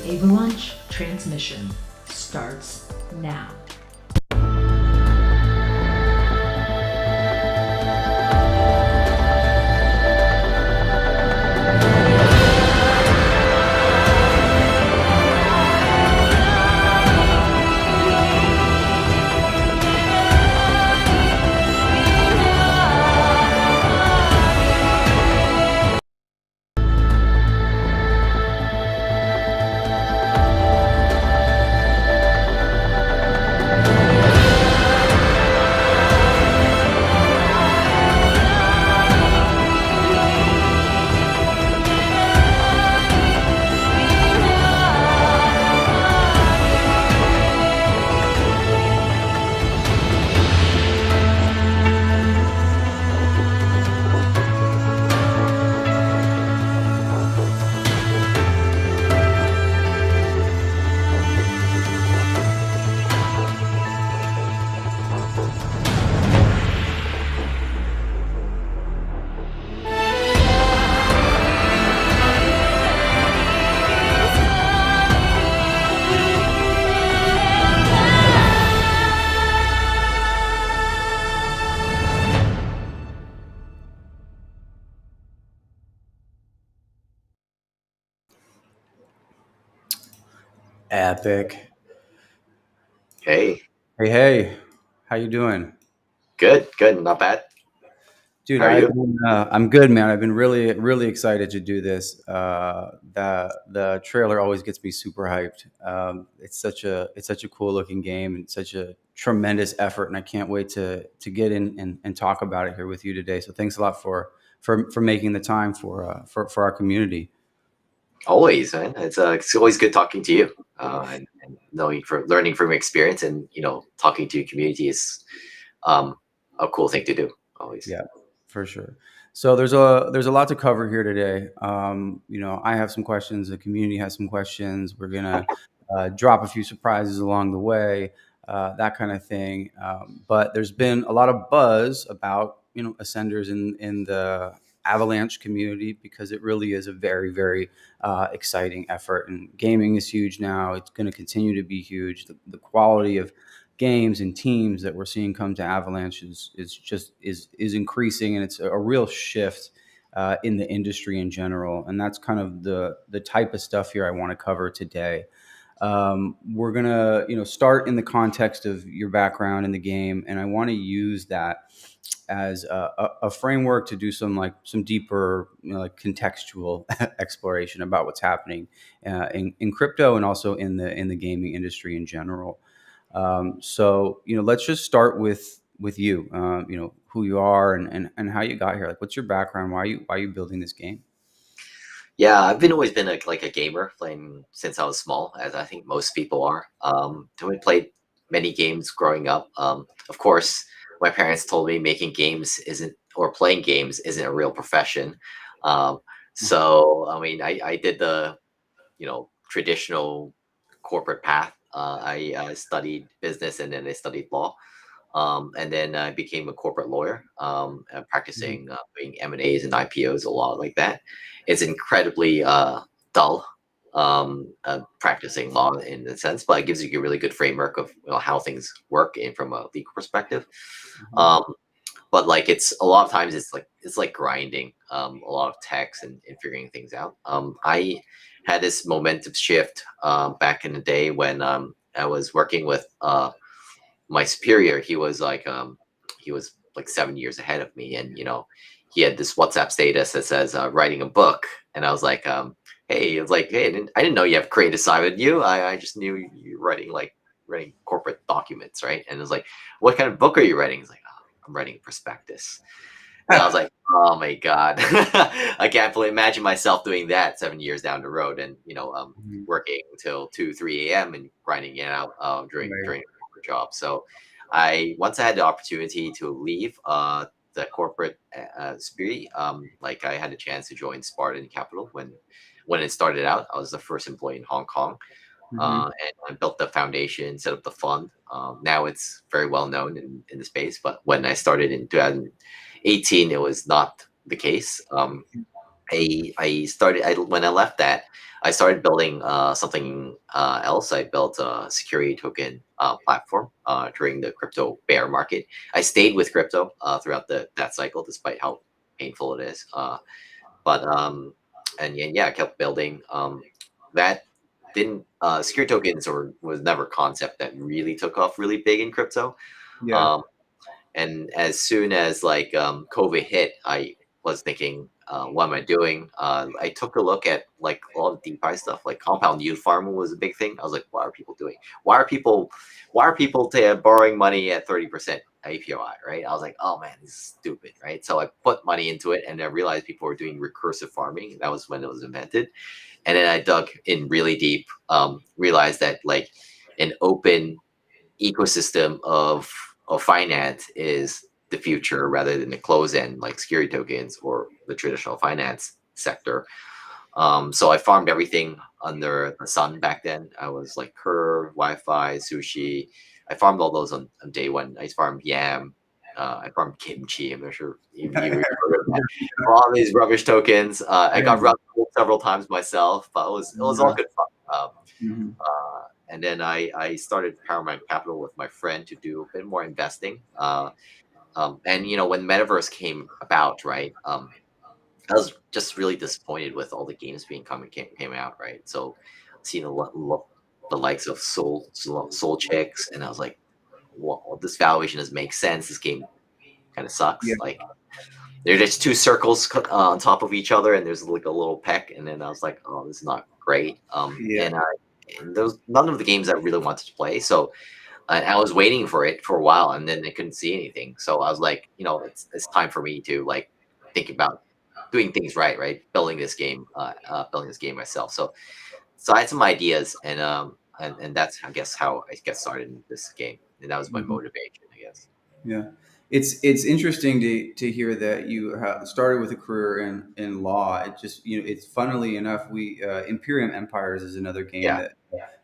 Avalaunch transmission starts now. Epic. Hey, Hey, how you doing? good, not bad. Dude, How are you? I'm good, man. I've been really excited to do this. The trailer always gets me super hyped. It's such a cool looking game and such a tremendous effort, and I can't wait to get in and talk about it here with you today. So thanks a lot for making the time for our community. Always, man. It's always good talking to you, and knowing for learning from your experience, and talking to your community is a cool thing to do. Always. Yeah, for sure. So there's a lot to cover here today. I have some questions. The community has some questions. We're gonna drop a few surprises along the way, that kind of thing. But there's been a lot of buzz about Ascenders in the Avalanche community because it really is a very exciting effort. And gaming is huge now. It's going to continue to be huge. The quality of games and teams that we're seeing come to Avalanche is increasing, and it's a real shift in the industry in general. And that's kind of the type of stuff here I want to cover today. We're gonna start in the context of your background in the game, and I want to use that as a framework to do some deeper contextual exploration about what's happening in crypto and also in the gaming industry in general. So let's just start with you. Who you are and how you got here. Like, what's your background? Why are you building this game? Yeah, I've been always been like a gamer, playing since I was small, as I think most people are. We played many games growing up. Of course, my parents told me making games isn't or playing games isn't a real profession. Um, so I mean, I did the traditional corporate path. I studied business and then I studied law. And then I became a corporate lawyer, Mhm. practicing doing M&As and IPOs a lot like that. It's incredibly dull, practicing law in a sense, but it gives you a really good framework of how things work and from a legal perspective. Mhm. Um, but like it's a lot of times it's like grinding a lot of text and figuring things out. I had this momentum shift back in the day when I was working with my superior. He was like 7 years ahead of me, and he had this WhatsApp status that says writing a book, and I was like, hey, it's like, hey, I didn't know you have creative side in you. I just knew you writing corporate documents, right? And it was like, what kind of book are you writing? He's like, oh, I'm writing a prospectus. And I was like, oh my god, I can't imagine myself doing that 7 years down the road, and Mhm. working until 2, 3 a.m. and grinding it out during Right. a corporate job. So, I once I had the opportunity to leave the corporate spirit, like I had a chance to join Spartan Capital when it started out. I was the first employee in Hong Kong, Mhm. and I built the foundation, set up the fund. Now it's very well known in the space, but when I started in 2018, it was not the case. when I left that, I started building something else. I built a security token platform during the crypto bear market. I stayed with crypto throughout that cycle, despite how painful it is. But I kept building. That didn't security tokens or was never a concept that really took off really big in crypto. Yeah. Um, and as soon as COVID hit, I was thinking, what am I doing? I took a look at like a lot of DeFi stuff, like compound yield farming was a big thing. I was like, what are people doing? Why are people borrowing money at 30% APY, right? I was like, oh man, this is stupid, right? So I put money into it, and I realized people were doing recursive farming. That was when it was invented, and then I dug in really deep, realized that like an open ecosystem of finance is the future rather than the closed end like security tokens or the traditional finance sector. So I farmed everything under the sun back then. I was like Curve, Wi-Fi, Sushi. I farmed all those on day one. I farmed Yam. I farmed Kimchi. I'm not sure if you heard of that. All these rubbish tokens. I got Yeah. robbed several times myself, but it was all Yeah. good fun. Mhm. And then I started Paramount Capital with my friend to do a bit more investing. And when Metaverse came about, right? I was just really disappointed with all the games came out, right? So seeing the likes of Soul Chicks, and I was like, well, this valuation doesn't make sense. This game kind of Yeah. sucks. Like they're just two circles on top of each other, and there's like a little peck, and then I was like, oh, this is not great. Yeah. And those none of the games I really wanted to play, so I was waiting for it for a while, and then I couldn't see anything. So I was like, it's time for me to like think about doing things right, building this game myself. So I had some ideas, and that's I guess how I get started in this game, and that was my Mhm. motivation, I guess. Yeah, it's interesting to hear that you started with a career in law. It just it's funnily enough we Imperium Empires is another game Yeah,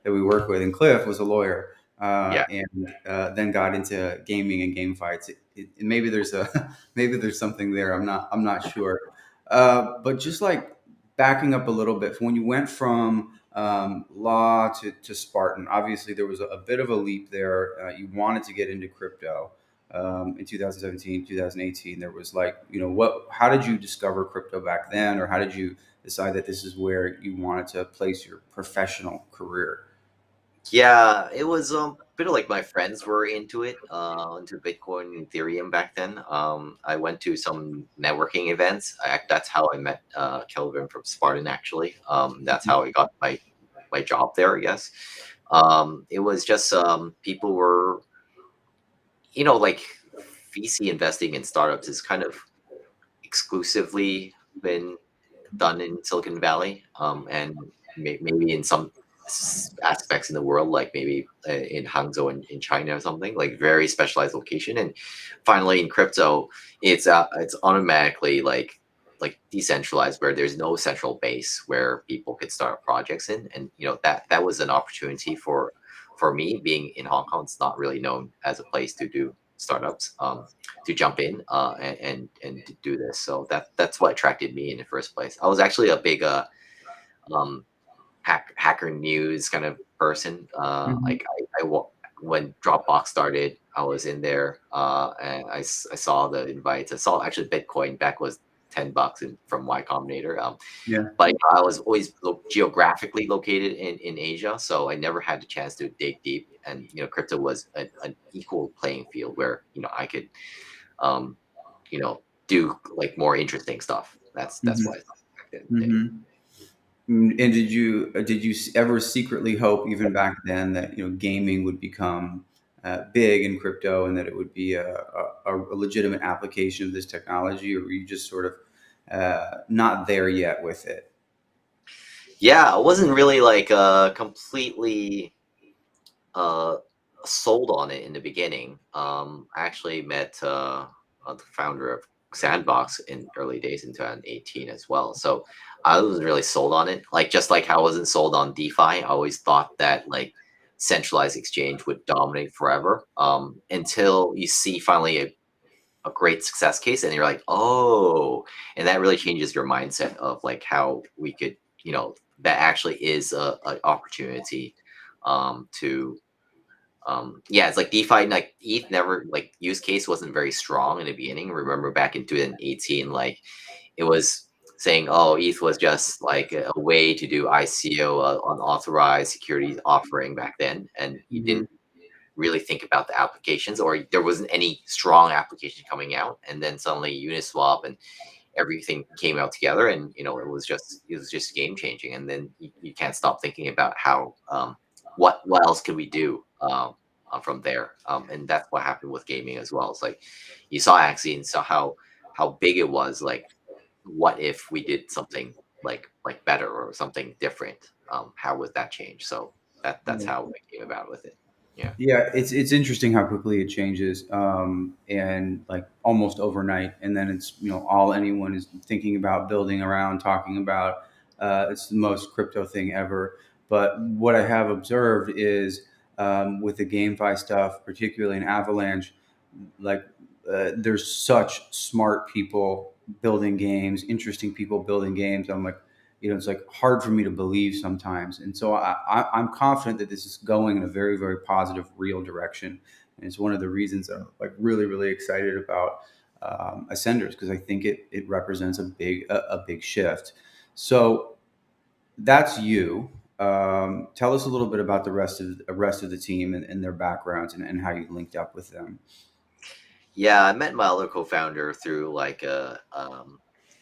that we work with, and Cliff was a lawyer yeah. and then got into gaming and game fights. Maybe there's a maybe there's something there. I'm not sure. But just like backing up a little bit, when you went from law to Spartan, obviously there was a bit of a leap there. You wanted to get into crypto in 2017, 2018. There was like, how did you discover crypto back then? Or how did you decide that this is where you wanted to place your professional career? Yeah, it was a bit of like my friends were into it, into Bitcoin and Ethereum back then. I went to some networking events. That's how I met Kelvin from Spartan. Actually, that's how I got my job there, I guess. It was just people were, like VC investing in startups is kind of exclusively been done in Silicon Valley, and maybe in some aspects in the world, like maybe in Hangzhou in China or something, like very specialized location. And finally, in crypto, it's automatically like decentralized, where there's no central base where people could start projects in, and that was an opportunity for me being in Hong Kong. It's not really known as a place to do startups. To jump in and to do this. So that's what attracted me in the first place. I was actually a big um, hacker news kind of person. Mhm. When Dropbox started, I was in there, and I saw the invites. I saw actually Bitcoin back was $10 from Y Combinator. Yeah. But I was always geographically located in Asia, so I never had the chance to dig deep. And crypto was an equal playing field where I could um, do like more interesting stuff. That's Hmm. why I thought back then. Hmm. And did you ever secretly hope, even back then, that gaming would become big in crypto and that it would be a legitimate application of this technology, or were you just sort of not there yet with it? Yeah, I wasn't really like completely uh, sold on it in the beginning. I actually met the founder of Sandbox in early days in 2018 as well. So I wasn't really sold on it. Like just like how I wasn't sold on DeFi, I always thought that like centralized exchange would dominate forever. Until you see finally a great success case, and you're like, oh, and that really changes your mindset of like how we could, that actually is a opportunity to yeah, it's like DeFi, like ETH never, like use case wasn't very strong in the beginning. Remember back in 2018, like it was saying, oh, ETH was just like a way to do ICO, unauthorized securities offering back then, and you Mm-hmm. didn't really think about the applications, or there wasn't any strong application coming out, and then suddenly Uniswap and everything came out together, and it was just game changing. And then you can't stop thinking about how what else can we do from there, and that's what happened with gaming as well. It's like you saw Axie and saw how big it was. Like, what if we did something like better or something different? How would that change? So that's how I came about with it. Yeah. Yeah, it's interesting how quickly it changes, and like almost overnight, and then it's all anyone is thinking about, building around, talking about. It's the most crypto thing ever. But what I have observed is with the GameFi stuff, particularly in Avalanche, like there's such smart people building games, interesting people building games. I'm like, it's like hard for me to believe sometimes. And so I'm confident that this is going in a very, very positive, real direction. And it's one of the reasons I'm like really, really excited about Ascenders, because I think it represents a big shift. So that's you. Tell us a little bit about the rest of the team and their backgrounds, and how you linked up with them. Yeah, I met my other co-founder through like a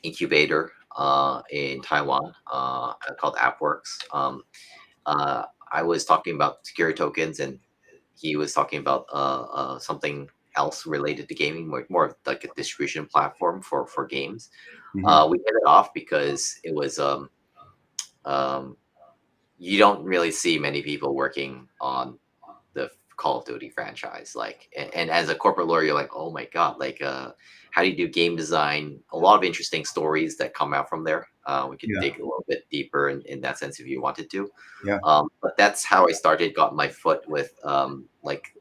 incubator in Taiwan called AppWorks. I was talking about security tokens, and he was talking about something else related to gaming, more of like a distribution platform for games. Hmm. We hit it off because it was um, you don't really see many people working on the Call of Duty franchise. Like, and as a corporate lawyer, you're like, oh my god, like, how do you do game design? A lot of interesting stories that come out from there. We could Yeah, dig a little bit deeper in that sense if you wanted to. yeah. But that's how I started, got my foot with like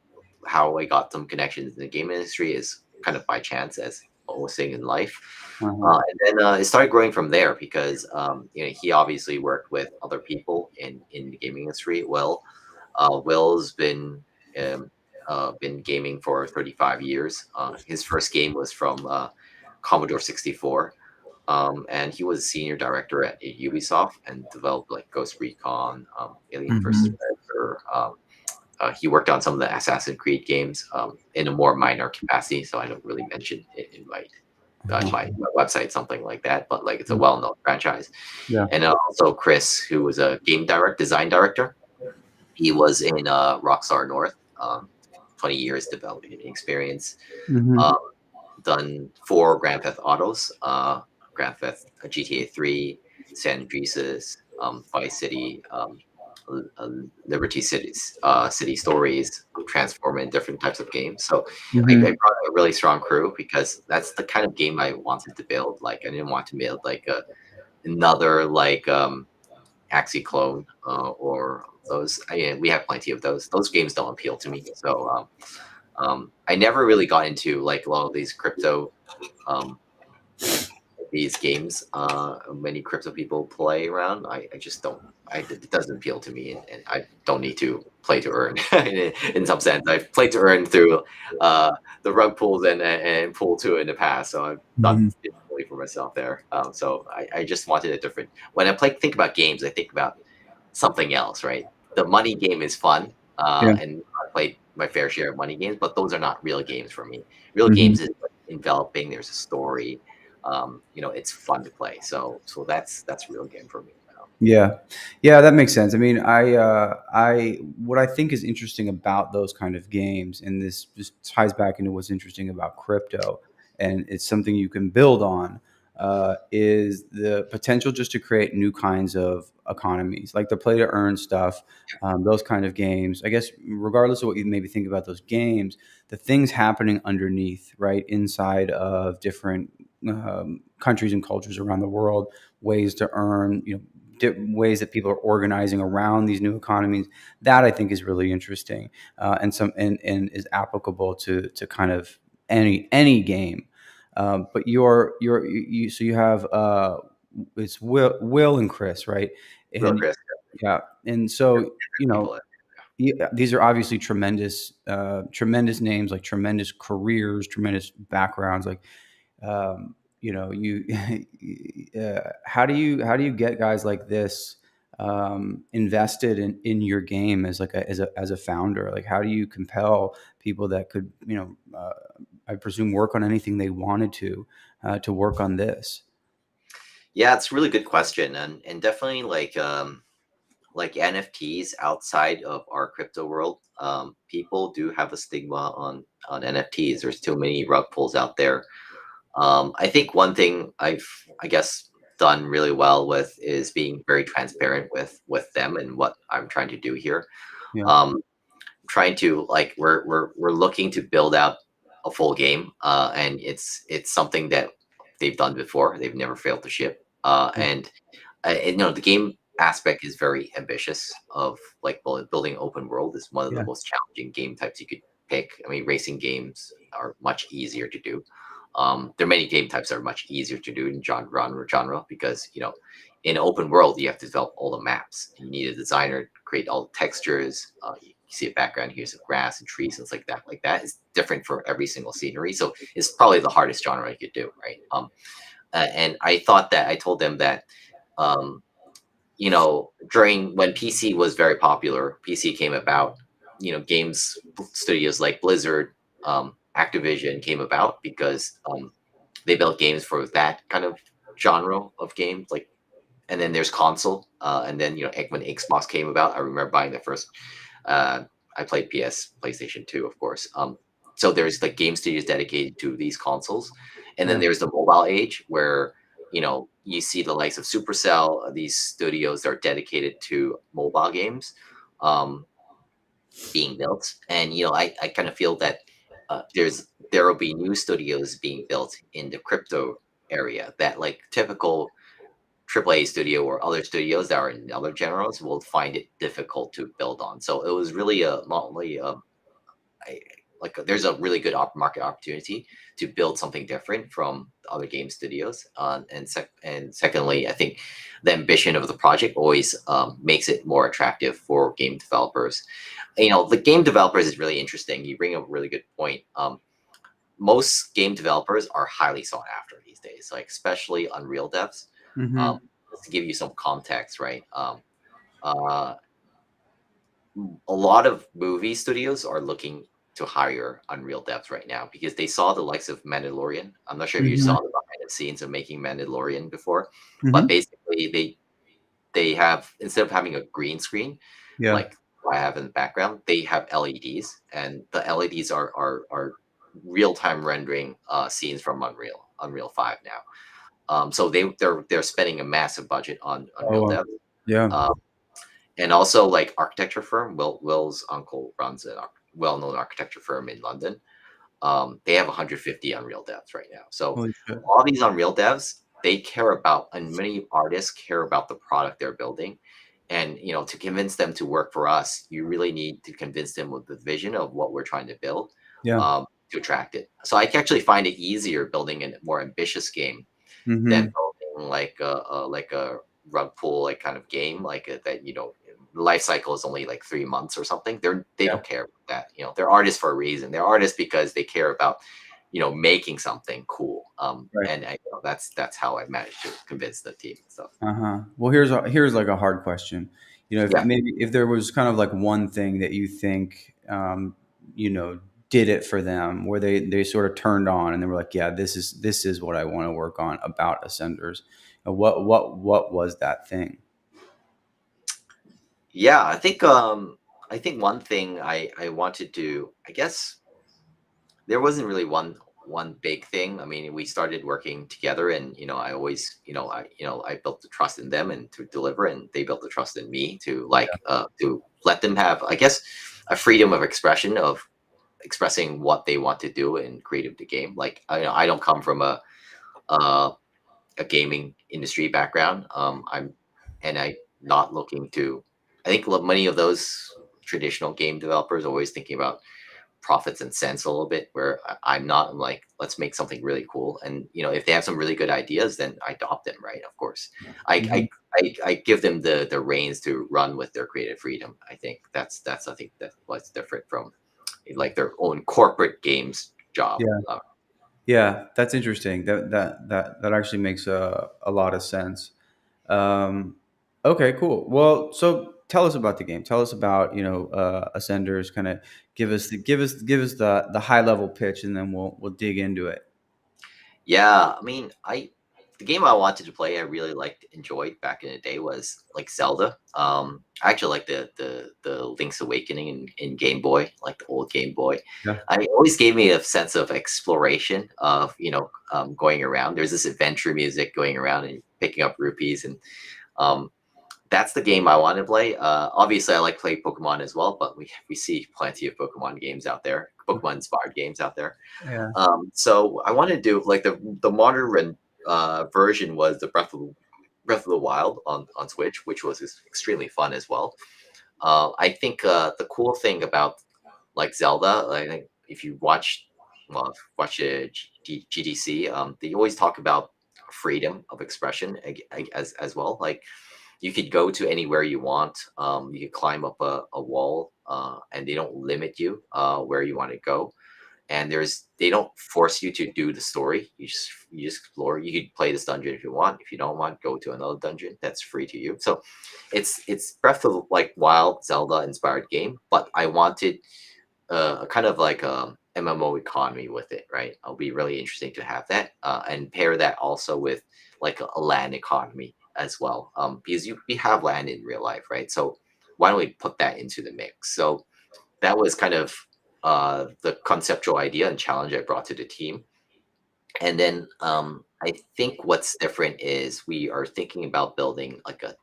how I got some connections in the game industry is kind of by chance, as almost thing in life. Uh-huh. And then it started growing from there because he obviously worked with other people in the gaming industry. Will's been gaming for 35 years. His first game was from Commodore 64. And he was senior director at Ubisoft and developed like Ghost Recon, Alien vs. Hmm. Predator. He worked on some of the Assassin's Creed games in a more minor capacity, so I don't really mention it in my website, something like that. But like it's a well-known franchise. Yeah. And also Chris, who was a design director. He was in Rockstar North, 20 years developing experience. Hmm. Um, done 4 Grand Theft Autos, Grand Theft GTA 3, San Andreas, Vice City, Liberty Cities, City Stories, Transform, and different types of games. So I Hmm. brought a really strong crew because that's the kind of game I wanted to build. Like I didn't want to build like another like Axie clone or those. We have plenty of those. Those games don't appeal to me. So I never really got into like a lot of these crypto um, these games many crypto people play around. I just don't. It doesn't appeal to me, and I don't need to play to earn in some sense. I've played to earn through the rug pulls and pull to in the past, so I've done Hmm. it really for myself there. So I just wanted a different. When think about games, I think about something else, right? The money game is fun, Yeah. and I played my fair share of money games, but those are not real games for me. Real Hmm. games is like, enveloping. There's a story. It's fun to play. So that's real game for me. Yeah, yeah, that makes sense. I mean, what I think is interesting about those kind of games, and this just ties back into what's interesting about crypto, and it's something you can build on, is the potential just to create new kinds of economies, like the play to earn stuff, those kind of games. I guess regardless of what you maybe think about those games, the things happening underneath, right, inside of different countries and cultures around the world, ways to earn, ways that people are organizing around these new economies. That I think is really interesting, and is applicable to kind of any game. But so you have it's Will and Chris, right? Real And Chris, yeah, and they're so different people. yeah, these are obviously tremendous names, like tremendous careers, tremendous backgrounds. Like, you, how do you get guys like this invested in your game as like as a founder? Like, how do you compel people that could, I presume, work on anything they wanted to work on this? Yeah, it's a really good question, and definitely like NFTs outside of our crypto world, people do have a stigma on NFTs. There's too many rug pulls out there. I think one thing I guess done really well with is being very transparent with them and what I'm trying to do here. Yeah, Um, Trying to like we're looking to build out a full game, and it's something that they've done before. They've never failed to ship, yeah, and the game aspect is very ambitious. Of like building open world is one of the yeah, most challenging game types you could pick. I mean, racing games are much easier to do. There are many game types that are much easier to do in genre because in open world you have to develop all the maps. You need a designer to create all the textures. You see a background here's some grass and trees and things like that. Like that is different for every single scenery. So it's probably the hardest genre you could do, right? And I thought that I told them that um, during when PC was very popular, PC came about, games studios like Blizzard, Activision came about because they built games for that kind of genre of games. Like, and then there's console, and then when Xbox came about, I remember buying the first. Uh, I played PlayStation 2, of course. So there's like game studios dedicated to these consoles, and then yeah, there's the mobile age where you see the likes of Supercell, these studios that are dedicated to mobile games being built. And I kind of feel that there will be new studios being built in the crypto area that like typical AAA studio or other studios that are in other genres will find it difficult to build on. So it was really a not only I, there's a really good market opportunity to build something different from the other game studios. And secondly, I think the ambition of the project always makes it more attractive for game developers. The game developers is really interesting. You bring up a really good point. Most game developers are highly sought after these days, like especially Unreal devs. mm-hmm. Um, just to give you some context, right? Uh, a lot of movie studios are looking to hire Unreal devs right now because they saw the likes of Mandalorian. I'm not sure if you Mm-hmm. saw the behind the scenes of making Mandalorian before, but Mm-hmm. basically they have, instead of having a green screen Yeah, like I have in the background, they have LEDs, and the LEDs are real time rendering scenes from Unreal 5 now. So they're spending a massive budget on Unreal oh, Dev. yeah, Um, and also like architecture firm, Will's uncle runs a well-known architecture firm in London. They have 150 Unreal devs right now. So holy shit, all these Unreal devs, they care about, and many artists care about the product they're building. And to convince them to work for us, you really need to convince them with the vision of what we're trying to build, yeah, to attract it. So I can actually find it easier building a more ambitious game than mm-hmm. building like a rug pull like kind of game like that. Life cycle is only like 3 months or something. They Yeah, don't care about that. They're artists for a reason. They're artists because they care about making something cool. right. And that's how I managed to convince the team and stuff. Uh-huh. Well, here's like a hard question. If Yeah. maybe if there was kind of like one thing that you think, did it for them, where they sort of turned on and they were like, yeah, this is what I want to work on about Ascenders. What was that thing? Yeah, I think one thing I wanted to, I guess there wasn't really one big thing. I mean, we started working together, and I always, I built the trust in them and to deliver, and they built the trust in me to let them have, I guess, a freedom of expression of expressing what they want to do in creative the game. Like I don't come from uh, a gaming industry background. I not looking to. I think many of those traditional game developers are always thinking about profits and cents a little bit. Where I'm like, let's make something really cool, and if they have some really good ideas, then I adopt them, right? Of course, I Hmm. I give them the reins to run with their creative freedom. I think that's I think that's what's different from like their own corporate games job. Yeah. Yeah, that's interesting. That actually makes a lot of sense. Um, okay, cool. Well, so tell us about the game. Tell us about Ascenders. Kind of give us the high level pitch, and then we'll dig into it. Yeah, I mean, I the game I wanted to play, I really enjoyed back in the day was like Zelda. I actually like the Link's Awakening in Game Boy, like the old Game Boy. Yeah. I always gave me a sense of exploration of going around. There's this adventure music going around and picking up rupees, and um, that's the game I want to play. Obviously, I like play Pokemon as well, but we see plenty of Pokemon games out there, Pokemon inspired games out there. Yeah. So I want to do like the modern version was the Breath of the Wild on Switch, which was extremely fun as well. I think the cool thing about like Zelda, I think if you watch GDC, they always talk about freedom of expression as well. Like you could go to anywhere you want. You could climb up a wall, and they don't limit you where you want to go. And they don't force you to do the story. You just explore. You could play this dungeon if you want. If you don't want, go to another dungeon. That's free to you. So it's Breath of like Wild Zelda inspired game, but I wanted a kind of like a MMO economy with it, right? It'll be really interesting to have that and pair that also with like a land economy as well, because we have land in real life, right? So why don't we put that into the mix? So that was kind of the conceptual idea and challenge I brought to the team. And then I think what's different is we are thinking about building like a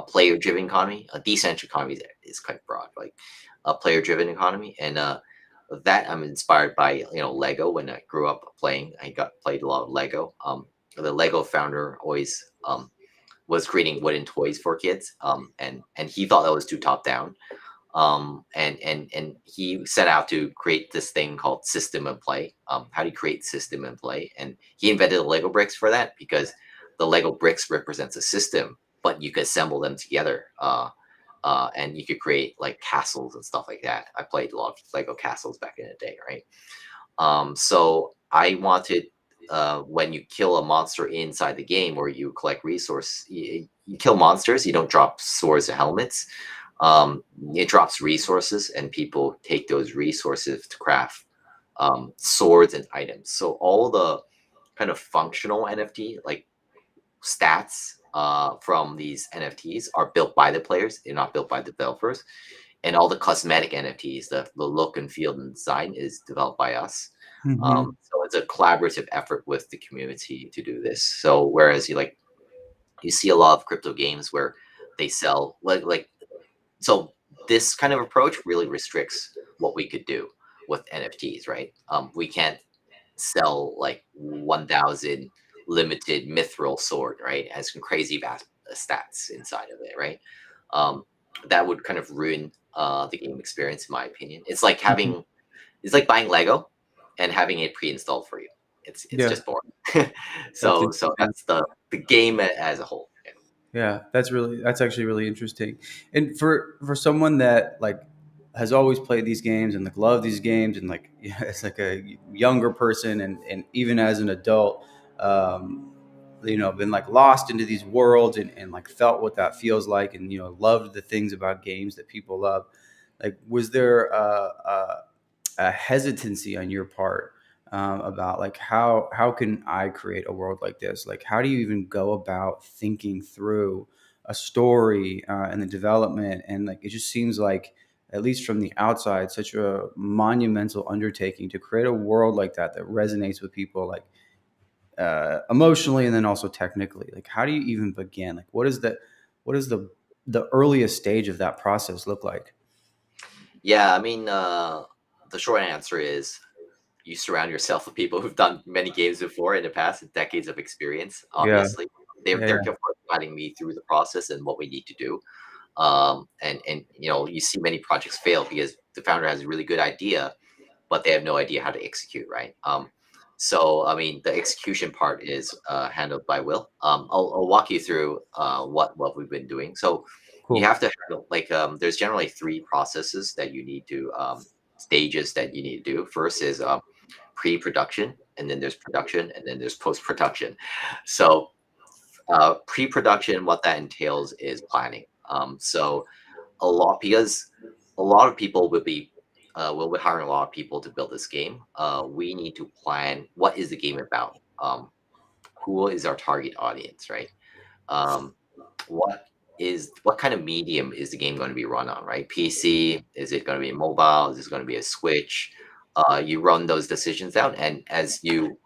player-driven economy. A decentralized economy is quite broad, like a player-driven economy, and that I'm inspired by Lego. When I grew up playing, I got played a lot of Lego. The Lego founder always was creating wooden toys for kids, and he thought that was too top down, and he set out to create this thing called system and play. How do you create system and play? And he invented the Lego bricks for that because the Lego bricks represents a system, but you could assemble them together, and you could create like castles and stuff like that. I played a lot of Lego castles back in the day, right? So I wanted when you kill a monster inside the game or you collect you kill monsters. You don't drop swords or helmets. It drops resources, and people take those resources to craft swords and items. So all the kind of functional NFT like stats from these NFTs are built by the players. They're not built by developers. And all the cosmetic NFTs, the look and feel and design is developed by us. Hmm. So it's a collaborative effort with the community to do this. So whereas you see a lot of crypto games where they sell so this kind of approach really restricts what we could do with NFTs, right? We can't sell like 1,000 limited mithril sword, right? Has some crazy vast stats inside of it, right? Um, that would kind of ruin the game experience, in my opinion. It's like buying Lego and having it pre-installed for you. It's Yeah, just boring. that's So interesting. that's the game as a whole. Yeah. Yeah, that's actually really interesting. And for someone that like has always played these games and like love these games and like it's like a younger person and even as an adult, um, been like lost into these worlds and like felt what that feels like and loved the things about games that people love. Like, was there a hesitancy on your part about like how can I create a world like this? Like, how do you even go about thinking through a story and the development? And like, it just seems like, at least from the outside, such a monumental undertaking to create a world like that resonates with people, like emotionally and then also technically. Like, how do you even begin? Like, what is the earliest stage of that process look like? Yeah, I mean, the short answer is you surround yourself with people who've done many games before in the past and decades of experience. Yeah, Obviously, they're yeah, of course guiding me through the process and what we need to do. And you see many projects fail because the founder has a really good idea, but they have no idea how to execute, right? So I mean, the execution part is handled by Will. I'll walk you through what we've been doing. So you Cool. have to handle like there's generally three processes that you need to stages that you need to do. First is pre-production, and then there's production, and then there's post-production. So pre-production, what that entails is planning. So because a lot of people will be will be hiring a lot of people to build this game. We need to plan what is the game about. Who is our target audience, right? Um, what kind of medium is the game going to be run on, right? PC? Is it going to be mobile? Is it going to be a Switch? You run those decisions out, and as you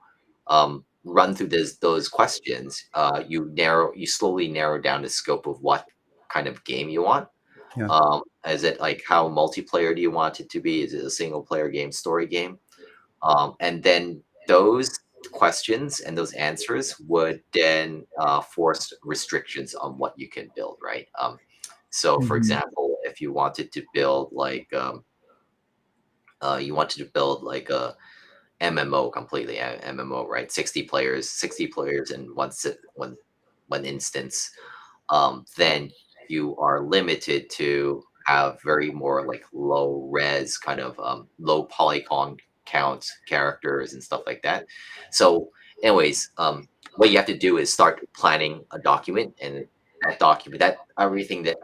run through those questions, you slowly narrow down the scope of what kind of game you want. Yeah. Is it like how multiplayer do you want it to be? Is it a single player game, story game? And then those questions and those answers would then force restrictions on what you can build, right? So, for Hmm. example, if you wanted to build a MMO completely, MMO, right? 60 players in one instance, then you are limited to have very more like low res kind of low polygon count characters and stuff like that. So, anyways, what you have to do is start planning a document, and that everything that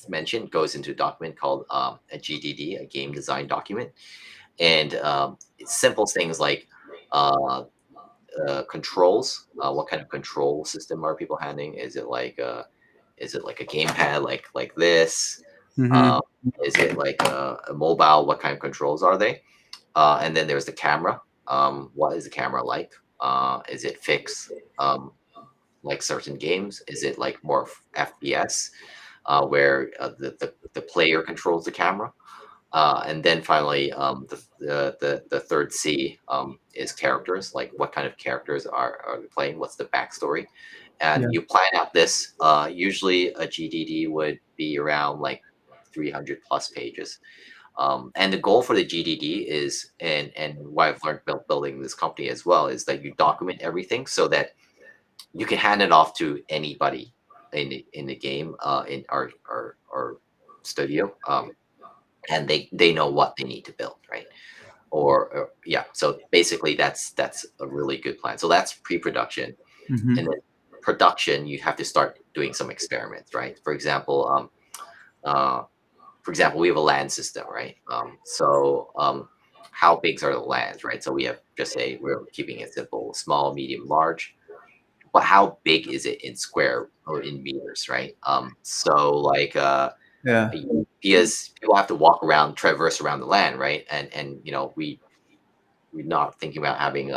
mentioned goes into a document called a GDD, a game design document, and it's simple things like uh, controls. What kind of control system are people handling? Is it like a gamepad like this? Hmm. Uh, is it like a mobile? What kind of controls are they? And then there's the camera. What is the camera like? Is it fixed like certain games? Is it like more FPS where the player controls the camera? And then finally, the third C is characters. Like what kind of characters are they playing? What's the backstory? Yeah. And you plan out this. Usually, a GDD would be around like 300 plus pages. And the goal for the GDD is, and what I've learned building this company as well, is that you document everything so that you can hand it off to anybody in the game in our studio. And they know what they need to build, right? Or yeah, so basically that's a really good plan. So that's pre-production, and Hmm. then production, you have to start doing some experiments, right? Uh, for example, we have a land system, right? How big are the lands, right? So we have, just say we're keeping it simple: small, medium, large. But how big is it in square or in meters, right? Yeah. Because people have to walk around, traverse around the land, right? And we're not thinking about having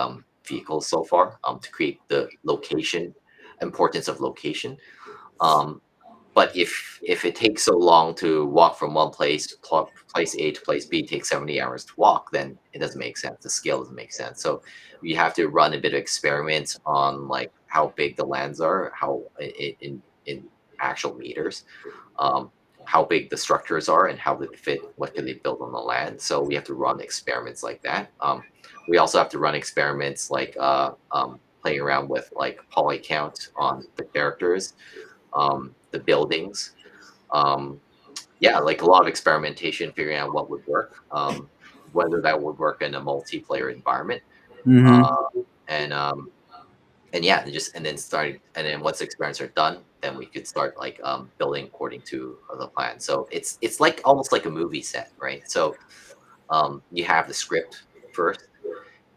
vehicles so far to create the location importance of location. Um, but if it takes so long to walk from one place A to place B, takes 70 hours to walk, then it doesn't make sense. The scale doesn't make sense. So you have to run a bit of experiments on like how big the lands are, how in actual meters, um, how big the structures are, and how they fit. What can they build on the land? So we have to run experiments like that. We also have to run experiments like playing around with like poly count on the characters, the buildings. Um, yeah, like a lot of experimentation, figuring out what would work, whether that would work in a multiplayer environment, Hmm. uh, and yeah, and then starting, and then once the experiments are done, then we could start like building according to the plan. So it's like almost like a movie set, right? So you have the script first,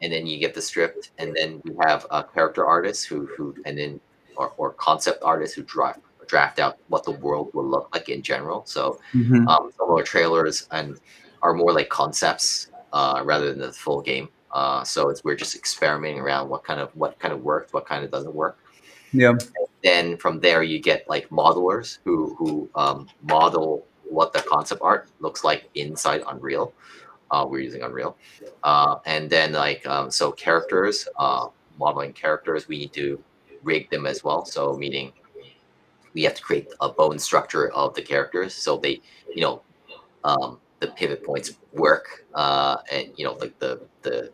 and then you get the script, and then we have character artists who and then or concept artists who draft out what the world will look like in general. So Hmm. some of our trailers and are more like concepts rather than the full game. So we're just experimenting around what kind of works, what kind of doesn't work. Yeah. Then from there you get like modelers who model what the concept art looks like inside Unreal. We're using Unreal. And then so characters, modeling characters, we need to rig them as well. So meaning we have to create a bone structure of the characters so they, you know, the pivot points work, and like the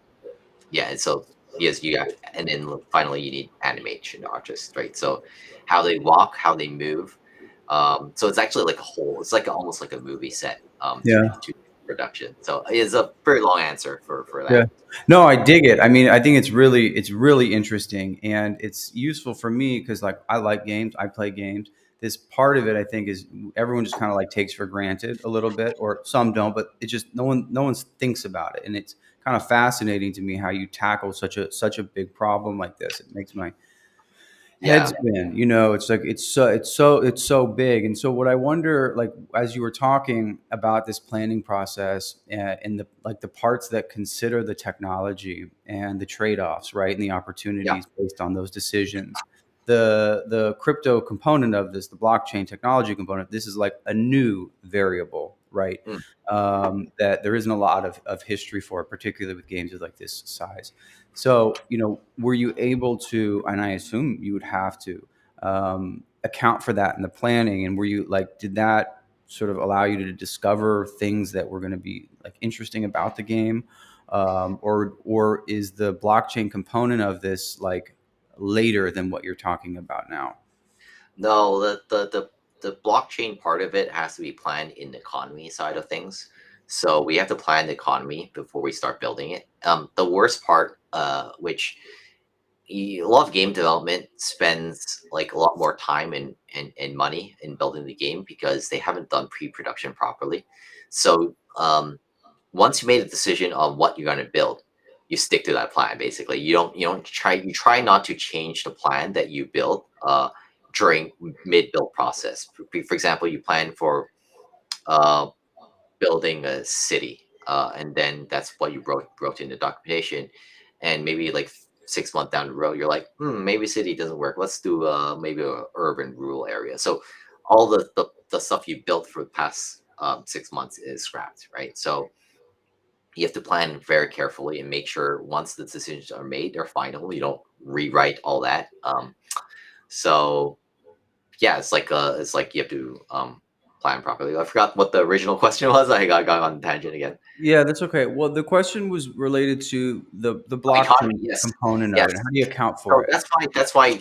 yeah, and so yes, you have, and then finally you need animation artists, right? So how they walk, how they move. So it's actually like a whole. It's like almost like a movie set. Yeah. To production. So it's a very long answer for Yeah. that. No, I dig it. I mean, I think it's really interesting, and it's useful for me because like I like games, I play games. This part of it, I think, is everyone just kind of like takes for granted a little bit, or some don't, but it just no one thinks about it, and it's kind of fascinating to me how you tackle such a big problem like this. It makes my Yeah. head spin. It's like it's so big. And so what I wonder, like as you were talking about this planning process, and the like the parts that consider the technology and the trade-offs, right, and the Yeah. opportunities based on those decisions, the crypto component of this, the blockchain technology component, this is like a new variable, right? Mm. That there isn't a lot of history for, particularly with games of like this size. So, were you able to, and I assume you would have to, account for that in the planning? And were you like, did that sort of allow you to discover things that were going to be like interesting about the game? Or is the blockchain component of this like later than what you're talking about now? No, the blockchain part of it has to be planned in the economy side of things. So we have to plan the economy before we start building it. The worst part, which a lot of game development spends like a lot more time and money in building the game because they haven't done pre-production properly. So once you made a decision on what you're going to build, you stick to that plan. Basically, you try not to change the plan that you build during mid build process. For example, you plan for uh, building a city, and then that's what you wrote in the documentation, and maybe like 6 months down the road, you're like, maybe city doesn't work. Let's do maybe a urban rural area. So all the stuff you built for the past 6 months is scrapped, right? So you have to plan very carefully and make sure once the decisions are made, they're final. You don't rewrite all that. So yeah, it's like you have to plan properly. I forgot what the original question was. I got on a tangent again. Yeah, that's okay. Well, the question was related to the Economy, blockchain yes, component of yes. it. How do you account for So it? that's why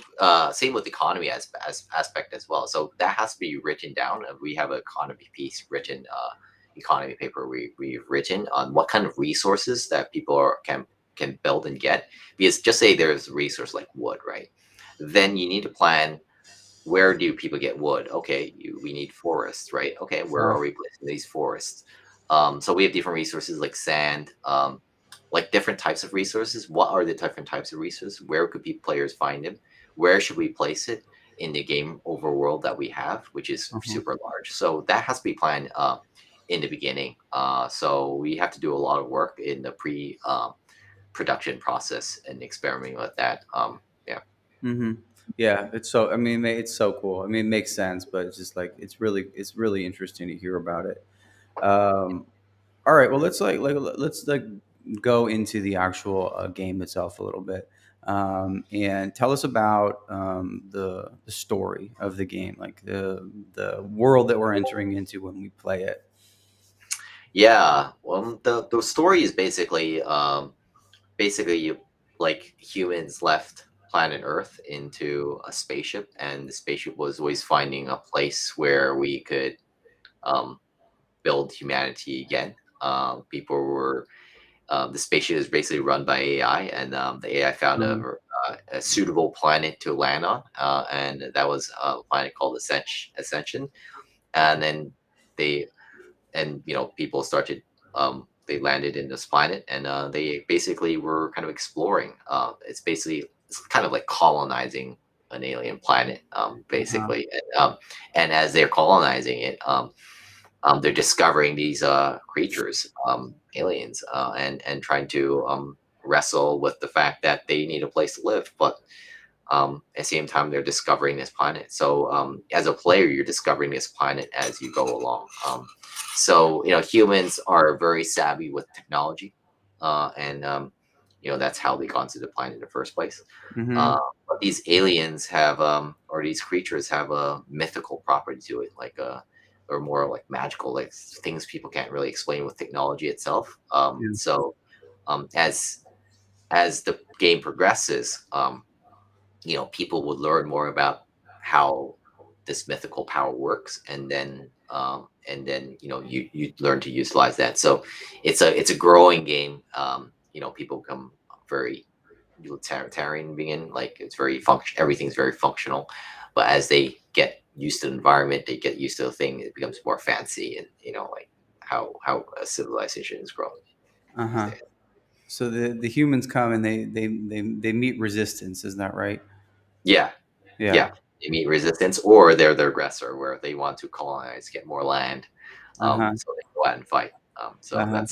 same with economy as aspect as well. So that has to be written down. We have an economy piece written, economy paper we've written on what kind of resources that people can build and get. Because just say there's a resource like wood, right? Then you need to plan, where do people get wood? Okay, we need forests, right? Okay, where Uh, are we placing these forests? So we have different resources like sand, like different types of resources. What are the different types of resources? Where could players find them? Where should we place it in the game overworld that we have, which is uh-huh. super large? So that has to be planned in the beginning. So we have to do a lot of work in the production process and experimenting with that. Yeah. Hmm. Yeah, it's so. I mean, it's so cool. I mean, it makes sense, but it's just like it's really interesting to hear about it. Um, all right, well, let's go into the actual game itself a little bit, and tell us about the story of the game, like the world that we're entering into when we play it. Yeah, well, the story is basically you, like humans left planet Earth into a spaceship, and the spaceship was always finding a place where we could um, build humanity again. People were The spaceship is basically run by AI, and the AI found Um, a suitable planet to land on, and that was a planet called Ascension. And then they people started, they landed in this planet, and they basically were kind of exploring. It's kind of like colonizing an alien planet, uh, basically. And as they're colonizing it, they're discovering these creatures, aliens, and trying to wrestle with the fact that they need a place to live, but at the same time they're discovering this planet. So as a player, you're discovering this planet as you go along. So humans are very savvy with technology, and that's how they got to the planet in the first place. hmm. But these aliens have, or these creatures have a mythical property to it, like or more like magical, like things people can't really explain with technology itself. Yeah. So as the game progresses, people would learn more about how this mythical power works, and then you learn to utilize that. So it's a growing game. People become very utilitarian in the beginning, like it's very function. Everything's very functional, but as they get used to the environment, they get used to the thing. It becomes more fancy, and like how a civilization is growing Uh these huh. days. So the humans come and they meet resistance. Isn't that right? Yeah, Yeah. yeah. They meet resistance, or they're the aggressor, where they want to colonize, get more land, Uh huh. so they go out and fight. Uh So huh.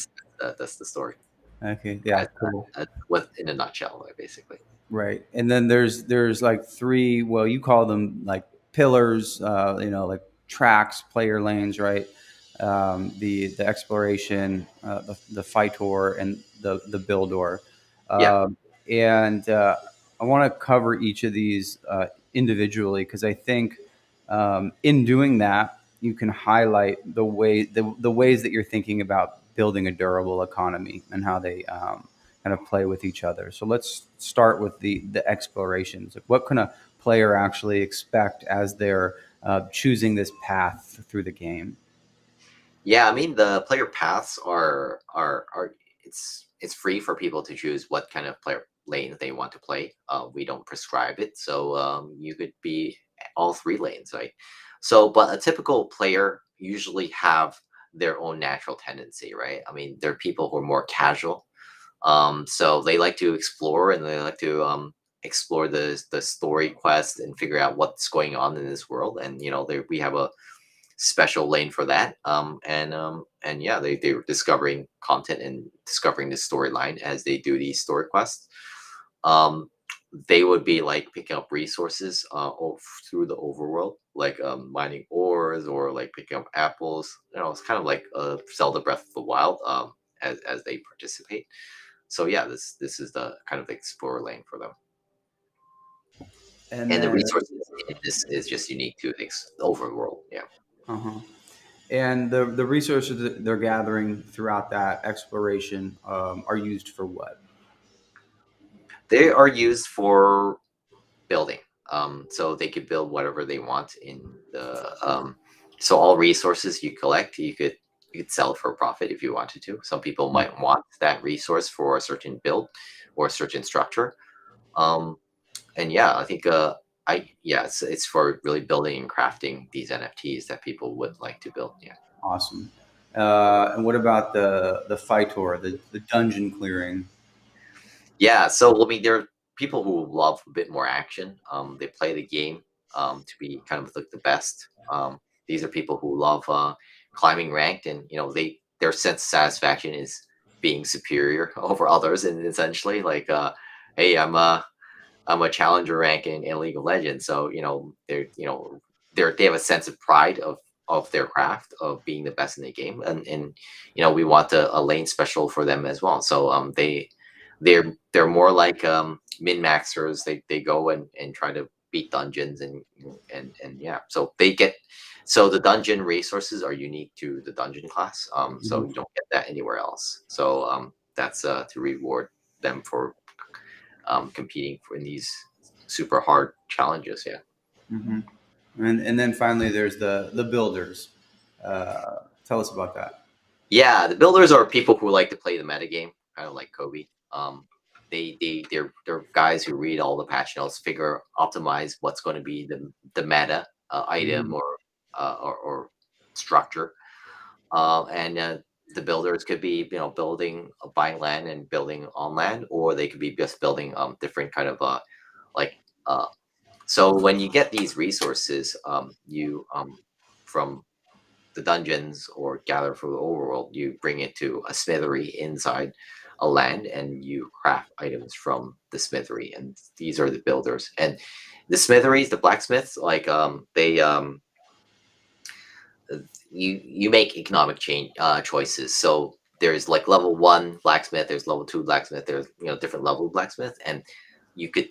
that's the story, Okay. Yeah. as, Cool. what in a nutshell, like, basically. Right. And then there's like three. Well, you call them like pillars. Like tracks, player lanes, right? The exploration, the fightor, and the builder. Yeah, Um, and I want to cover each of these individually because I think in doing that you can highlight the ways that you're thinking about building a durable economy and how they kind of play with each other. So let's start with the explorations. Like what can a player actually expect as they're choosing this path through the game? yeah. I mean, the player paths are it's free for people to choose what kind of player lanes they want to play. We don't prescribe it, so you could be all three lanes, right? So, but a typical player usually have their own natural tendency, right? I mean, there are people who are more casual. So they like to explore, and they like to explore the story quest and figure out what's going on in this world. And we have a special lane for that. And yeah, they're discovering content and discovering the storyline as they do these story quests. Um, they would be like picking up resources through the overworld, like mining ores or like picking up apples. It's kind of like Zelda Breath of the Wild, as they participate. So yeah, this is the kind of explorer lane for them, And and the then, resources in this is just unique to the overworld. Yeah, uh-huh. And the resources that they're gathering throughout that exploration are used for what? they are used for building. So they could build whatever they want in the. So all resources you collect, you could sell for a profit if you wanted to. Some people might want that resource for a certain build or a certain structure. And yeah, I think it's for really building and crafting these NFTs that people would like to build. Yeah. Awesome. And what about the Fightor, the dungeon clearing? Yeah, so I mean, there are people who love a bit more action. They play the game to be kind of like the best. These are people who love climbing ranked, and their sense of satisfaction is being superior over others, and essentially like, hey, I'm a challenger rank in League of Legends, so they have a sense of pride of their craft of being the best in the game, and we want a lane special for them as well. So they're more like min maxers. They go and try to beat dungeons, and yeah. So the dungeon resources are unique to the dungeon class. So Mhm. you don't get that anywhere else. So that's to reward them for competing for in these super hard challenges. Yeah. Mhm. And then finally, there's the builders. Tell us about that. Yeah, the builders are people who like to play the meta game, kind of like Kobe. They're guys who read all the patch notes, figure optimize what's going to be the meta item Mhm. or structure. And the builders could be building buying land and building on land, or they could be just building different kind of like uh, so when you get these resources, you from the dungeons or gather from the overworld, you bring it to a smithery inside a land, and you craft items from the smithery. And these are the builders. And the smitheries, the blacksmiths, like they you make economic change choices. So there's like level one blacksmith, there's level two blacksmith, there's different level of blacksmith, and you could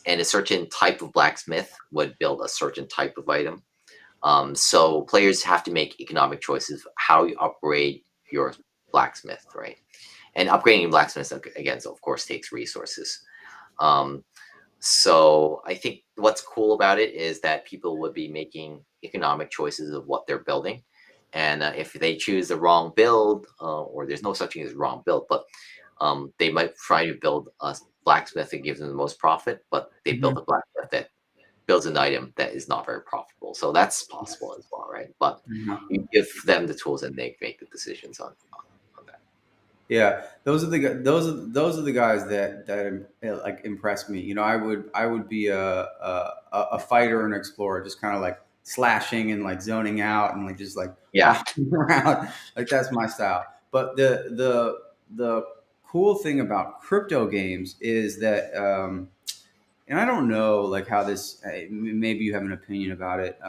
and a certain type of blacksmith would build a certain type of item. So players have to make economic choices how you upgrade your blacksmith, right? And upgrading blacksmiths again, so of course, takes resources. Um, so I think what's cool about it is that people would be making economic choices of what they're building, and if they choose the wrong build, or there's no such thing as wrong build, but they might try to build a blacksmith that gives them the most profit, but they build Mhm. a blacksmith that builds an item that is not very profitable. So that's possible as well, right? But Mhm. you give them the tools and they make the decisions on that. Yeah, those are the guys that like impress me. You know, I would be a fighter and explorer, just kind of like slashing and like zoning out and like just like Yeah, walking around. Like that's my style. But the cool thing about crypto games is that and I don't know like how this. Maybe you have an opinion about it.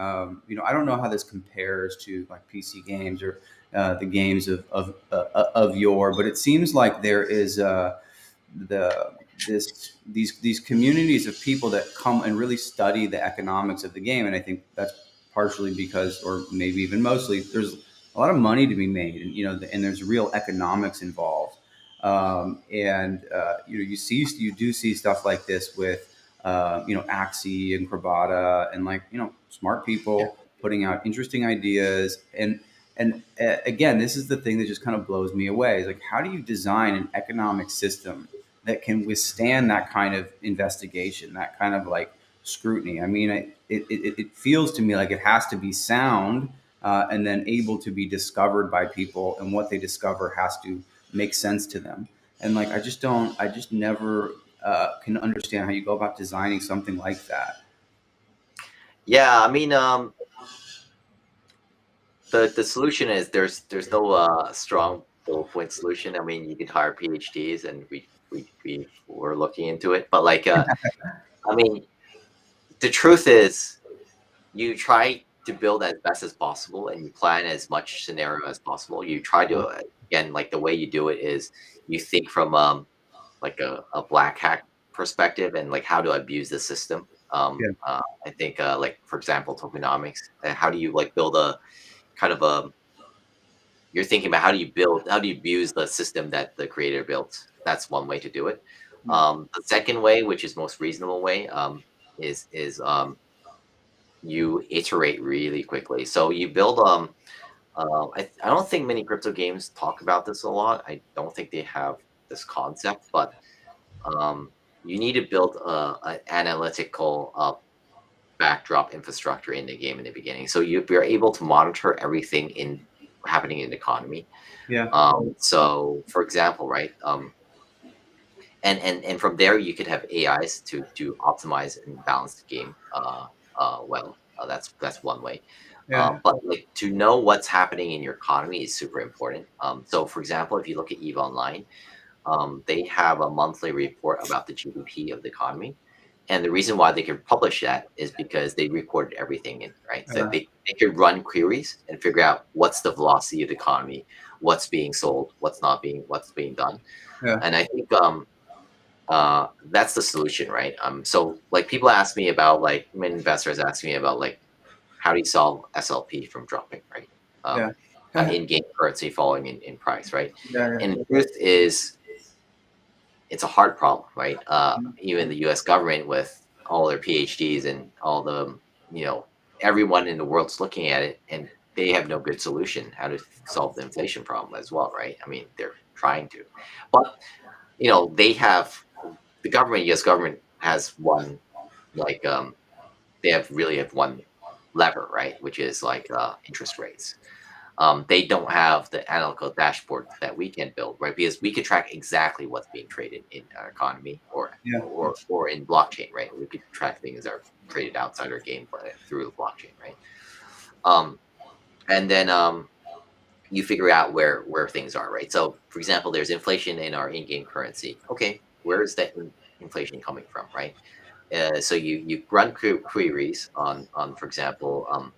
You know, I don't know how this compares to like PC games or the games of yore, but it seems like there is the these communities of people that come and really study the economics of the game, and I think that's partially because, or maybe even mostly, there's a lot of money to be made, and you know, and there's real economics involved. And you know, you do see stuff like this with you know, Axie and Crabata and like, you know, smart yeah, people putting out interesting ideas. And again, this is the thing that just kind of blows me away. Is like, how do you design an economic system that can withstand that kind of investigation, that kind of like scrutiny? I mean, it feels to me like it has to be sound and then able to be discovered by people, and what they discover has to make sense to them. And like, I just never can understand how you go about designing something like that. yeah. I mean, the solution is there's no strong bullet point solution. I mean, you could hire PhDs, and we were looking into it, but like, I mean, the truth is, you try to build as best as possible, and you plan as much scenario as possible. You try to again, like the way you do it is you think from like a black hat perspective, and like how to abuse the system. Yeah. I think like for example, tokenomics. How do you like build a kind of a you're thinking about how do you abuse the system that the creator built. That's one way to do it. The second way, which is most reasonable way, is you iterate really quickly. So you build I don't think many crypto games talk about this a lot. I don't think they have this concept, but you need to build an analytical backdrop infrastructure in the game in the beginning, so you're able to monitor everything in happening in the economy. Yeah. So for example, right, and from there you could have AIs to optimize and balance the game well. That's one way. Yeah. But like to know what's happening in your economy is super important. So for example, if you look at Eve Online, they have a monthly report about the GDP of the economy. And the reason why they can publish that is because they recorded everything in, right? So they could run queries and figure out what's the velocity of the economy, what's being sold, what's being done. Yeah. And I think that's the solution, right? So like people ask me about like many investors ask me about like how do you solve SLP from dropping, right? Yeah. Um, Yeah. in-game currency falling in price, right? Yeah. And the truth is, it's a hard problem, right? Even the U.S. government, with all their PhDs and all the, you know, everyone in the world's looking at it, and they have no good solution how to solve the inflation problem as well, right? I mean, they're trying to, but you know, they have the government, U.S. government has one like they have really have one lever, right, which is like interest rates. They don't have the analytical dashboard that we can build, right? Because we could track exactly what's being traded in our economy, Yeah. or in blockchain, right? We could track things that are traded outside our game through the blockchain, right? Um, and then you figure out where things are, right? So, for example, there's inflation in our in-game currency. Okay, where is that inflation coming from, right? So you run queries on for example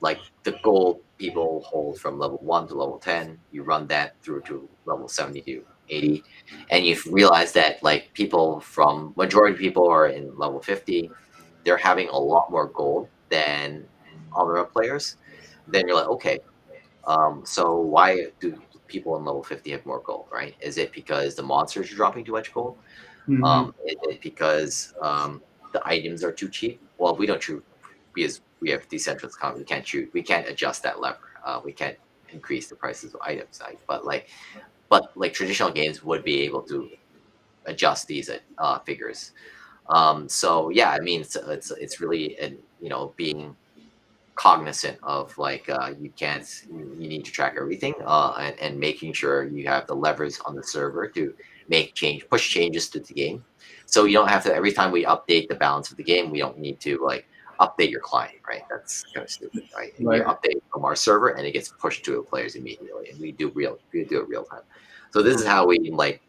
like the gold people hold from level 1 to level 10, you run that through to level 70 to 80, and you realize that like people from majority of people are in level 50, they're having a lot more gold than other players, then you're like, okay, so why do people in level 50 have more gold, right? Is it because the monsters are dropping too much gold? Hmm. Is it because the items are too cheap? Well, we don't choose because we have decentralized economy. We can't choose. We can't adjust that lever. We can't increase the prices of items. Like, but like traditional games would be able to adjust these figures. So yeah, I mean, it's really being cognizant of like you can't you need to track everything and making sure you have the levers on the server to push changes to the game, so you don't have to every time we update the balance of the game, we don't need to like update your client, right? That's kind of stupid, right? We Right. update from our server and it gets pushed to the players immediately, and we do it real time. So this is how we like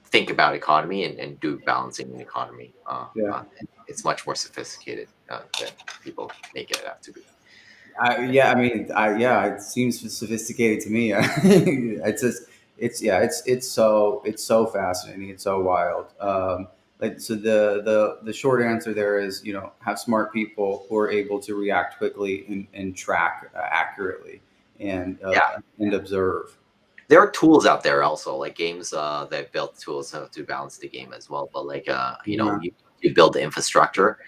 think about economy and do balancing in economy. Yeah. And it's much more sophisticated than people make it out to be. Yeah, I mean, yeah, it seems sophisticated to me. It's just, yeah, it's so fascinating. It's so wild. Like, so the short answer there is, have smart people who are able to react quickly and track accurately Yeah, and observe. there are tools out there also, like games that built tools to balance the game as well. But like Yeah. you build the infrastructure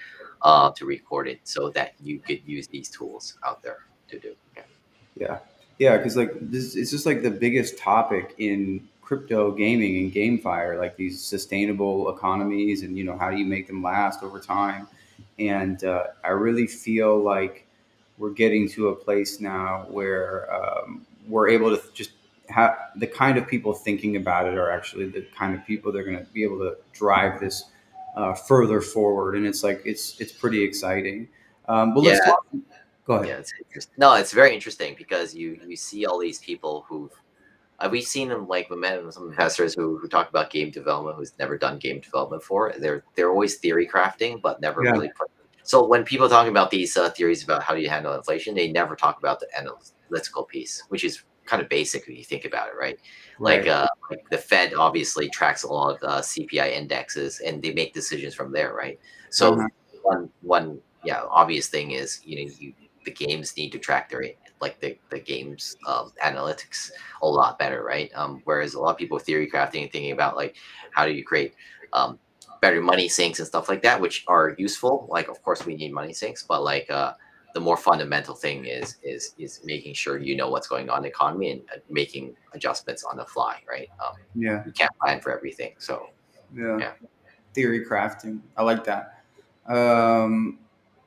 to record it so that you could use these tools out there to do. Yeah. Yeah, yeah, because like this, it's just like the biggest topic in crypto gaming and GameFire, like these sustainable economies, and how do you make them last over time? And I really feel like we're getting to a place now where we're able to just have the kind of people thinking about it are actually the kind of people that are going to be able to drive this further forward, and it's pretty exciting. But let's Yeah, talk. Go ahead. yeah, it's interesting. No, it's very interesting because you see all these people who've we've seen them, like we met some investors who talk about game development who's never done game development before. They're always theory crafting, but never Yeah. really put. So when people talk about these theories about how do you handle inflation, they never talk about the analytical piece, which is kind of basic when you think about it, right? Right. Like the Fed obviously tracks a lot of CPI indexes, and they make decisions from there, right? So Uh-huh. one yeah obvious thing is the games need to track their like the games analytics a lot better, right? Whereas a lot of people theory crafting and thinking about like how do you create um, better money sinks and stuff like that, which are useful. Like, of course, we need money sinks, but like the more fundamental thing is making sure you know what's going on in the economy and making adjustments on the fly, right? Yeah. You can't plan for everything, so Yeah. yeah, Theory crafting. I like that. Um,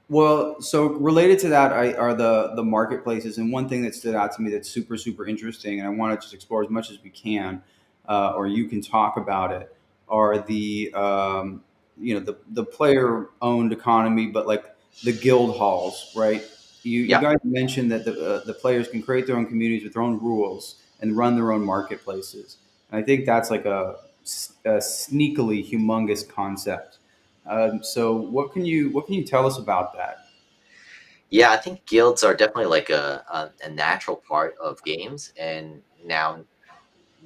well, so related to that are the marketplaces, and one thing that stood out to me that's super super interesting, and I want to just explore as much as we can, or you can talk about it, are the player owned economy, but like the guild halls, right? You yeah. guys mentioned that the players can create their own communities with their own rules and run their own marketplaces, and I think that's like a sneakily humongous concept. So what can you tell us about that? Yeah, I think guilds are definitely like a natural part of games, and now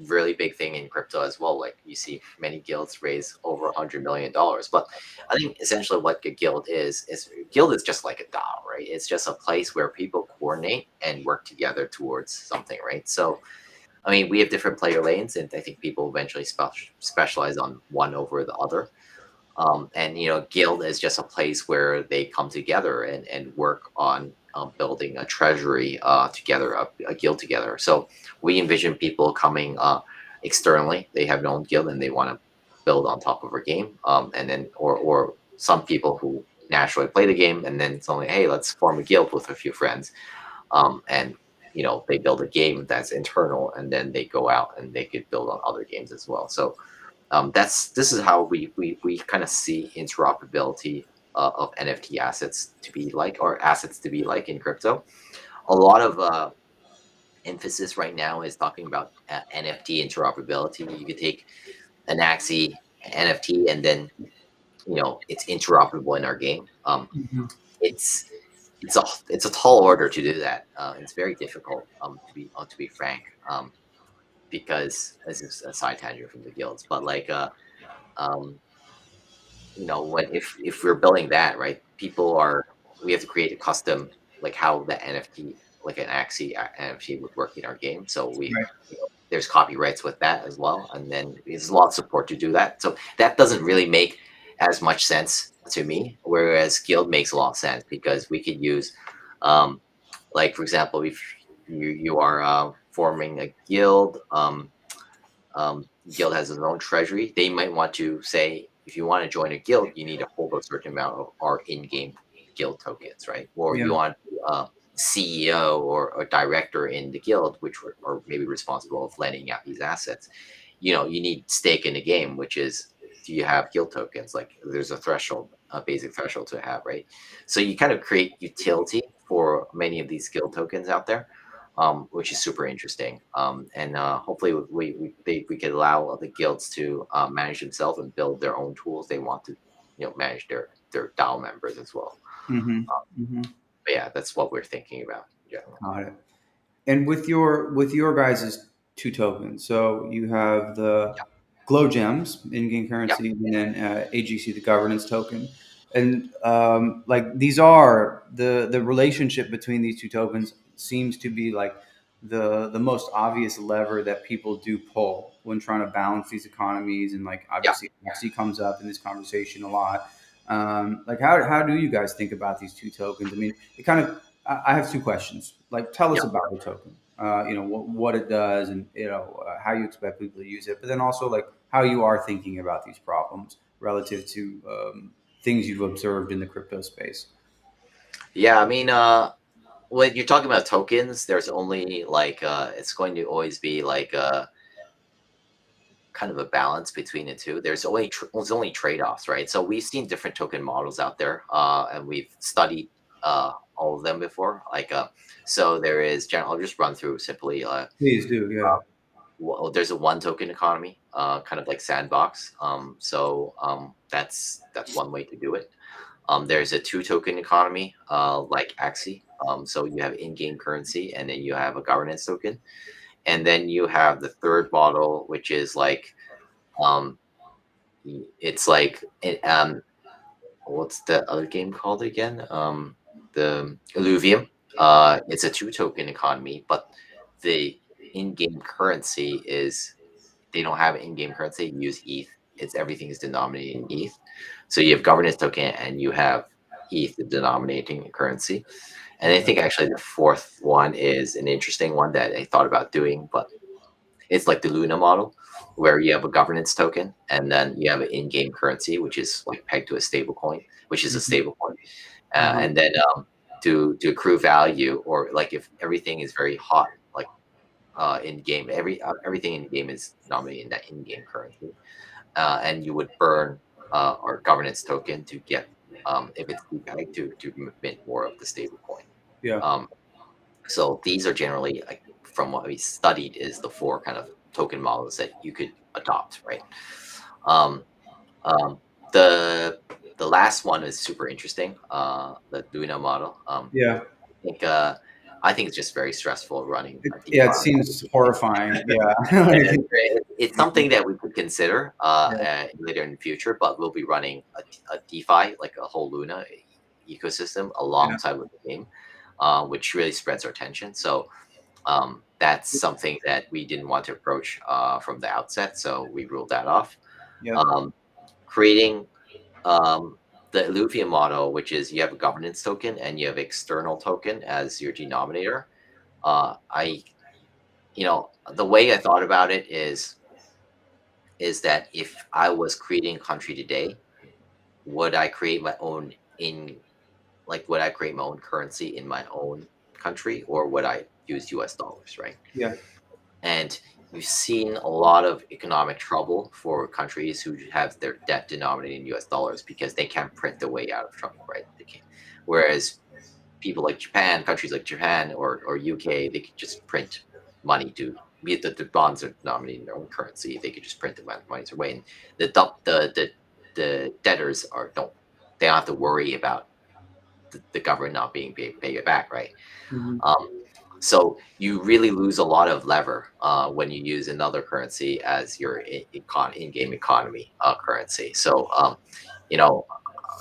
really big thing in crypto as well. Like you see many guilds raise over $100 million. But I think essentially what a guild is just like a DAO, right? It's just a place where people coordinate and work together towards something, right? So I mean, we have different player lanes, and I think people eventually specialize on one over the other. And guild is just a place where they come together and work on building a treasury together, a guild together. So we envision people coming externally. They have their own guild and they want to build on top of our game. And then or some people who naturally play the game and then it's only, hey, let's form a guild with a few friends. And they build a game that's internal, and then they go out and they could build on other games as well. So this is how we kind of see interoperability of NFT assets to be like, or assets to be like in crypto. A lot of emphasis right now is talking about NFT interoperability. You could take an Axie NFT and then it's interoperable in our game. Mhm. It's it's a tall order to do that. It's very difficult to be frank, because this is a side tangent from the guilds, but like um, when if we're building that, right, people are we have to create a custom, like how the NFT, like an Axie NFT would work in our game. So Right. there's copyrights with that as well, and then there's a lot of support to do that. So that doesn't really make as much sense to me. Whereas Guild makes a lot of sense because we could use, um, like for example, if you are forming a guild. Guild has its own treasury. They might want to say, if you want to join a guild, you need to hold a certain amount of our in-game guild tokens, right? Or Yeah. you want CEO or a director in the guild, which are maybe responsible of lending out these assets. You need stake in the game, which is, do you have guild tokens? Like there's a threshold, a basic threshold to have, right? So you kind of create utility for many of these guild tokens out there, which is super interesting. And hopefully we could allow the guilds to manage themselves and build their own tools they want to, manage their DAO members as well. Mm-hmm. Mm-hmm. But yeah, that's what we're thinking about in general. Got it. And with your guys' two tokens, so you have the glow gems in-game Yeah, currency, and then AGC, the governance token, and like these are the relationship between these two tokens seems to be like the most obvious lever that people do pull when trying to balance these economies, and like yeah, obviously actually comes up in this conversation a lot. Like how do you guys think about these two tokens? I mean, it kind of I have two questions. Like, tell us yeah. about the token. What it does, and how you expect people to use it. But then also like how you are thinking about these problems relative to things you've observed in the crypto space. Yeah, I mean, when you're talking about tokens, there's only like it's going to always be like kind of a balance between the two. There's only trade-offs, right? So we've seen different token models out there, and we've studied all of them before. Like, so there is. I'll just run through simply. Please do, yeah, Well, there's a one token economy, kind of like sandbox. That's one way to do it. There's a two token economy, like Axie. So you have in-game currency, and then you have a governance token, and then you have the third model, which is like, um, it's like, what's the other game called again? The Illuvium. It's a two token economy, but the in-game currency is, they don't have in-game currency. You use ETH. Everything is denominated in ETH. So you have governance token and you have ETH denominating currency. And I think actually the fourth one is an interesting one that I thought about doing, but it's like the Luna model, where you have a governance token and then you have an in-game currency, which is like pegged to a stable coin, which is a Mhm. stable coin. Uh-huh. And then to accrue value, or like if everything is very hot, like in game, everything in game is denominated in that in-game currency, and you would burn our governance token to get, if it's depegged, to mint more of the stable coin. Yeah, Um, so these are generally, like, from what we studied, is the four kind of token models that you could adopt, right? Um, um, the the last one is super interesting, the Luna model. yeah, think uh, I think it's just very stressful running a yeah. It DeFi. seems horrifying. Yeah, And it's something that we could consider yeah, later in the future, but we'll be running a DeFi, like a whole Luna ecosystem yeah, alongside with the game, which really spreads our tension. So that's something that we didn't want to approach from the outset, so we ruled that off. yeah, Um, creating the Illuvium model, which is you have a governance token and you have external token as your denominator. I the way I thought about it is that if I was creating a country today, would I create my own in would I create my own currency in my own country, or would I use US dollars, right? yeah. And you've seen a lot of economic trouble for countries who have their debt denominated in US dollars because they can't print their way out of trouble, right? They can't. Whereas people like Japan, countries like Japan or UK, they could just print money to be it that the bonds are denominated in their own currency. They could just print the money away, and the debtors they don't have to worry about the government not being pay it back, right? Hmm. Um, so you really lose a lot of lever when you use another currency as your in-game economy currency. So you know,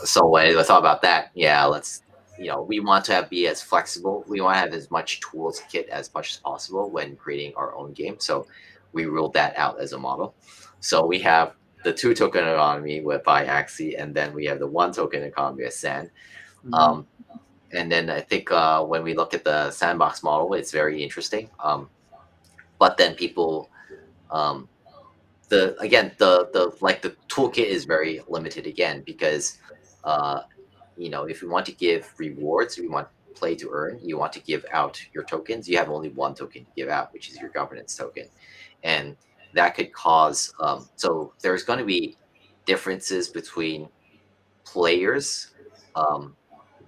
so when I thought about that, yeah, let's we want to be as flexible. We want to have as much tools kit as much as possible when creating our own game. So we ruled that out as a model. So we have the 2 token economy by Axie, and then we have the 1 token economy as Sand. Mhm. Um, and then I think when we look at the sandbox model, it's very interesting. But then people, um, the toolkit is very limited again because uh, if you want to give rewards, you want play to earn, you want to give out your tokens, you have only 1 token to give out, which is your governance token. And that could cause, so there's going to be differences between players, um,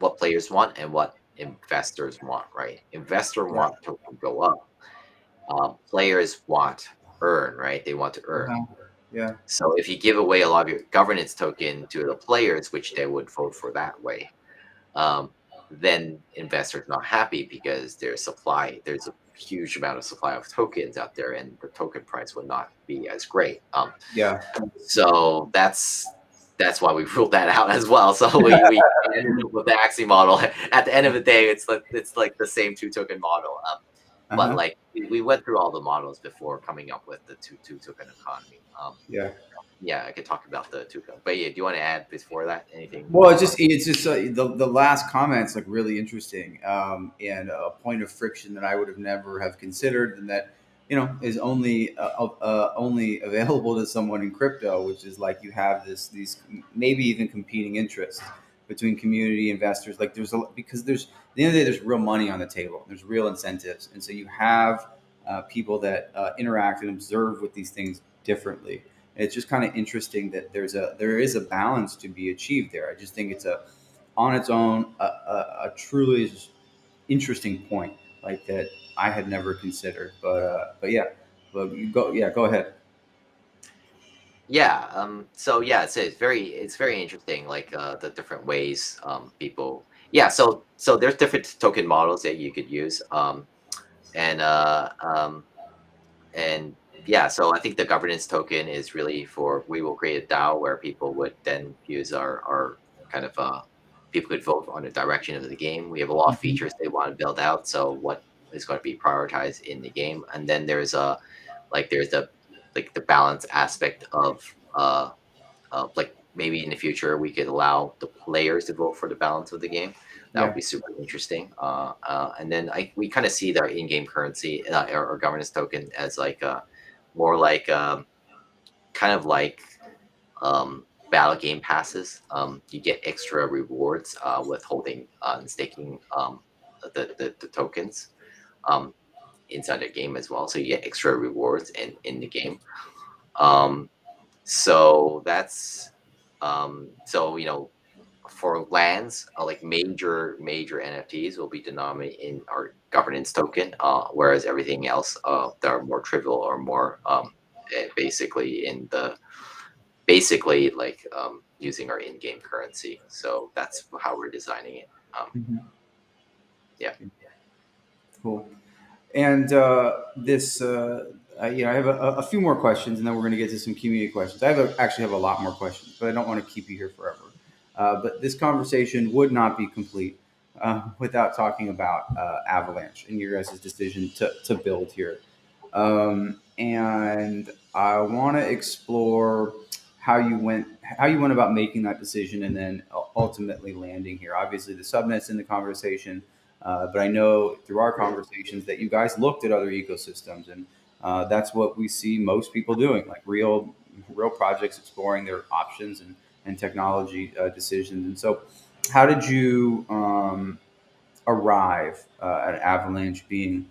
what players want and what investors want, right? Investor Yeah. want to go up. Players want earn, right? They want to earn. Uh-huh. Yeah. So if you give away a lot of your governance token to the players, which they would vote for that way, um, then investors not happy because there's a huge amount of supply of tokens out there, and the token price would not be as great. Yeah. So that's why we ruled that out as well. So we ended up with the Axie model. At the end of the day, it's like the same 2 token model. But Uh-huh. like we went through all the models before coming up with the two token economy. Yeah. Yeah, I could talk about the 2 token. But yeah, do you want to add before that anything Well, on? it's just the last comment's like really interesting, and a point of friction that I would have never have considered, and that is only available to someone in crypto, which is like you have these maybe even competing interests between community investors. Like because there's at the end of the day there's real money on the table, there's real incentives, and so you have people that interact and observe with these things differently. It's just kind of interesting that there is a balance to be achieved there. I just think it's on its own a truly interesting point like that I had never considered. But yeah, but you go yeah go ahead. Yeah. So yeah, it's very interesting, like the different ways people. Yeah. So there's different token models that you could use. And and yeah, so I think the governance token is really for we will create a DAO where people would then use our kind of people could vote on the direction of the game. We have a lot of Mhm. features they want to build out, so what is going to be prioritized in the game, and then there's the like the balance aspect of like maybe in the future we could allow the players to vote for the balance of the game. That would Yeah. be super interesting. And then we kind of see their in-game currency or governance token as like more like kind of like battle game passes. You get extra rewards with holding and staking the tokens um, inside the game as well. So you get extra rewards in the game. Um, so that's so for lands, like major NFTs will be denominated in our governance token, whereas everything else that are more trivial or more basically like using our in-game currency. So that's how we're designing it. Mhm. Yeah. Cool. And I have a few more questions, and then we're going to get to some community questions. Actually have a lot more questions, but I don't want to keep you here forever. But this conversation would not be complete without talking about Avalanche and your guys' decision to build here. And I want to explore how you went about making that decision, and then ultimately landing here. Obviously, the subnet's in the conversation, but I know through our conversations that you guys looked at other ecosystems, and that's what we see most people doing, like real projects exploring their options and technology decisions. And so, how did you arrive at Avalanche being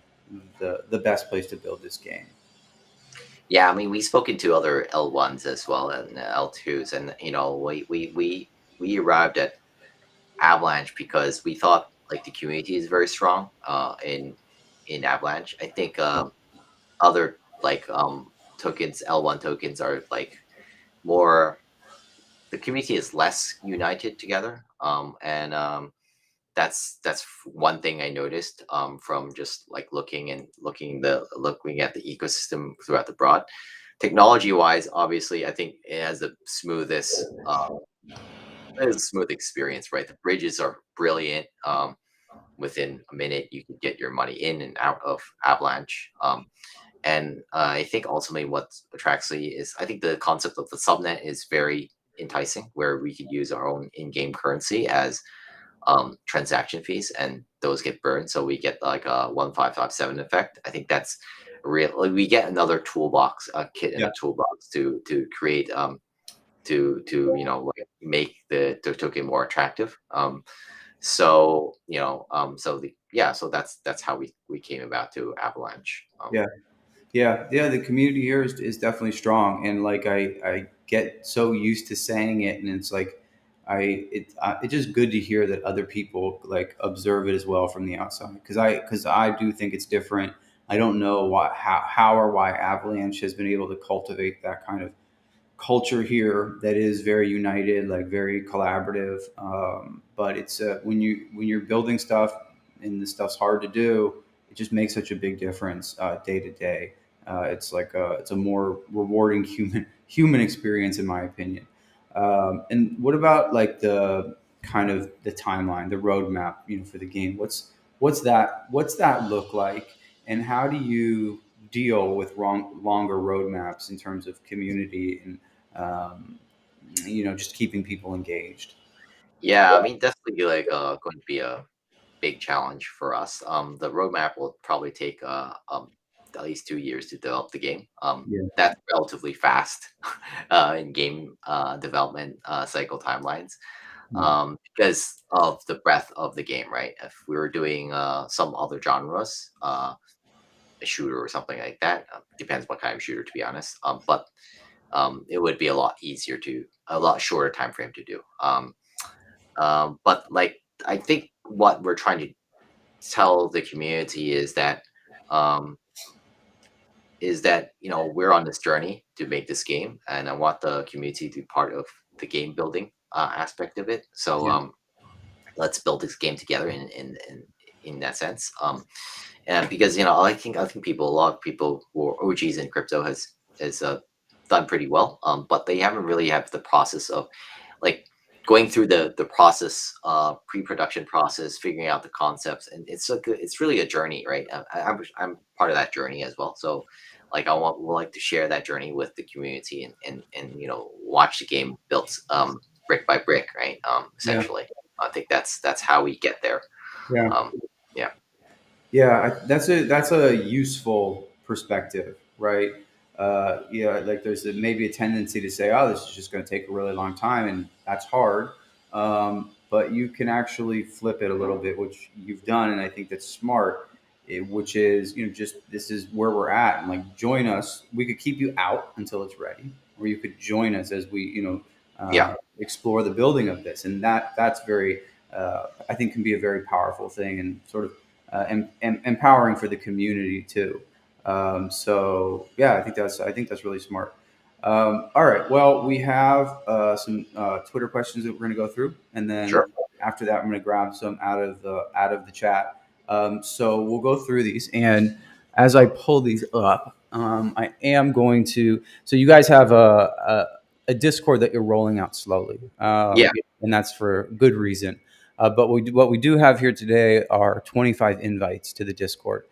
the best place to build this game? Yeah, I mean, we've spoken to other L1s as well and L2s, and we arrived at Avalanche because we thought like the community is very strong in Avalanche. I think other like tokens, L1 tokens are like more the community is less united together. And that's one thing I noticed from just like looking at the ecosystem throughout the broad. Technology wise, obviously, I think it has the smoothest. it's a smooth experience, right? The bridges are brilliant. Within a minute, you can get your money in and out of Avalanche. And I think ultimately what attracts me is I think the concept of the subnet is very enticing, where we could use our own in-game currency as transaction fees, and those get burned, so we get like a 1557 effect. I think that's real. Like, we get another toolbox, a kit in Yeah. a toolbox to create like make the token more attractive. So that's how we came about to Avalanche. Yeah. Yeah. The community here is definitely strong, and like I get so used to saying it, and it's like it's just good to hear that other people like observe it as well from the outside, because I do think it's different. I don't know how or why Avalanche has been able to cultivate that kind of culture here that is very united, like very collaborative. But it's when you're building stuff and the stuff's hard to do, it just makes such a big difference day to day. It's a more rewarding human experience, in my opinion. And what about like the kind of the timeline, the roadmap, for the game? What's that look like, and how do you deal with longer roadmaps in terms of community and um, just keeping people engaged? Yeah, I mean, definitely like going to be a big challenge for us. The roadmap will probably take at least 2 years to develop the game. Yeah, That's relatively fast in game development cycle timelines, yeah, because of the breadth of the game. Right? If we were doing some other genres, a shooter or something like that, depends what kind of shooter, to be honest. But it would be a lot shorter time frame to do. But like, I think what we're trying to tell the community um, is that we're on this journey to make this game, and I want the community to be part of the game building aspect of it. So yeah, let's build this game together in that sense. And because I think a lot of people who are OGs in crypto has done pretty well, but they haven't really had the process of like going through the process, pre-production process, figuring out the concepts, and it's really a journey, right? I'm part of that journey as well, so like would like to share that journey with the community, and watch the game built brick by brick, right? yeah, Essentially, I think that's how we get there. yeah. Um, yeah, Yeah, that's a useful perspective, right? Yeah, like there's maybe a tendency to say, "Oh, this is just going to take a really long time," and that's hard. But you can actually flip it a little bit, which you've done, and I think that's smart. Which is, just this is where we're at, and like join us. We could keep you out until it's ready, or you could join us as we, yeah, explore the building of this, and that's very, I think, can be a very powerful thing, and sort of and empowering for the community too. So yeah, I think that's really smart. All right. Well, we have some Twitter questions that we're going to go through, and then sure, after that, I'm going to grab some out of the chat. So we'll go through these, and as I pull these up, I am going to. So you guys have a Discord that you're rolling out slowly, yeah, and that's for good reason. But what we do have here today are 25 invites to the Discord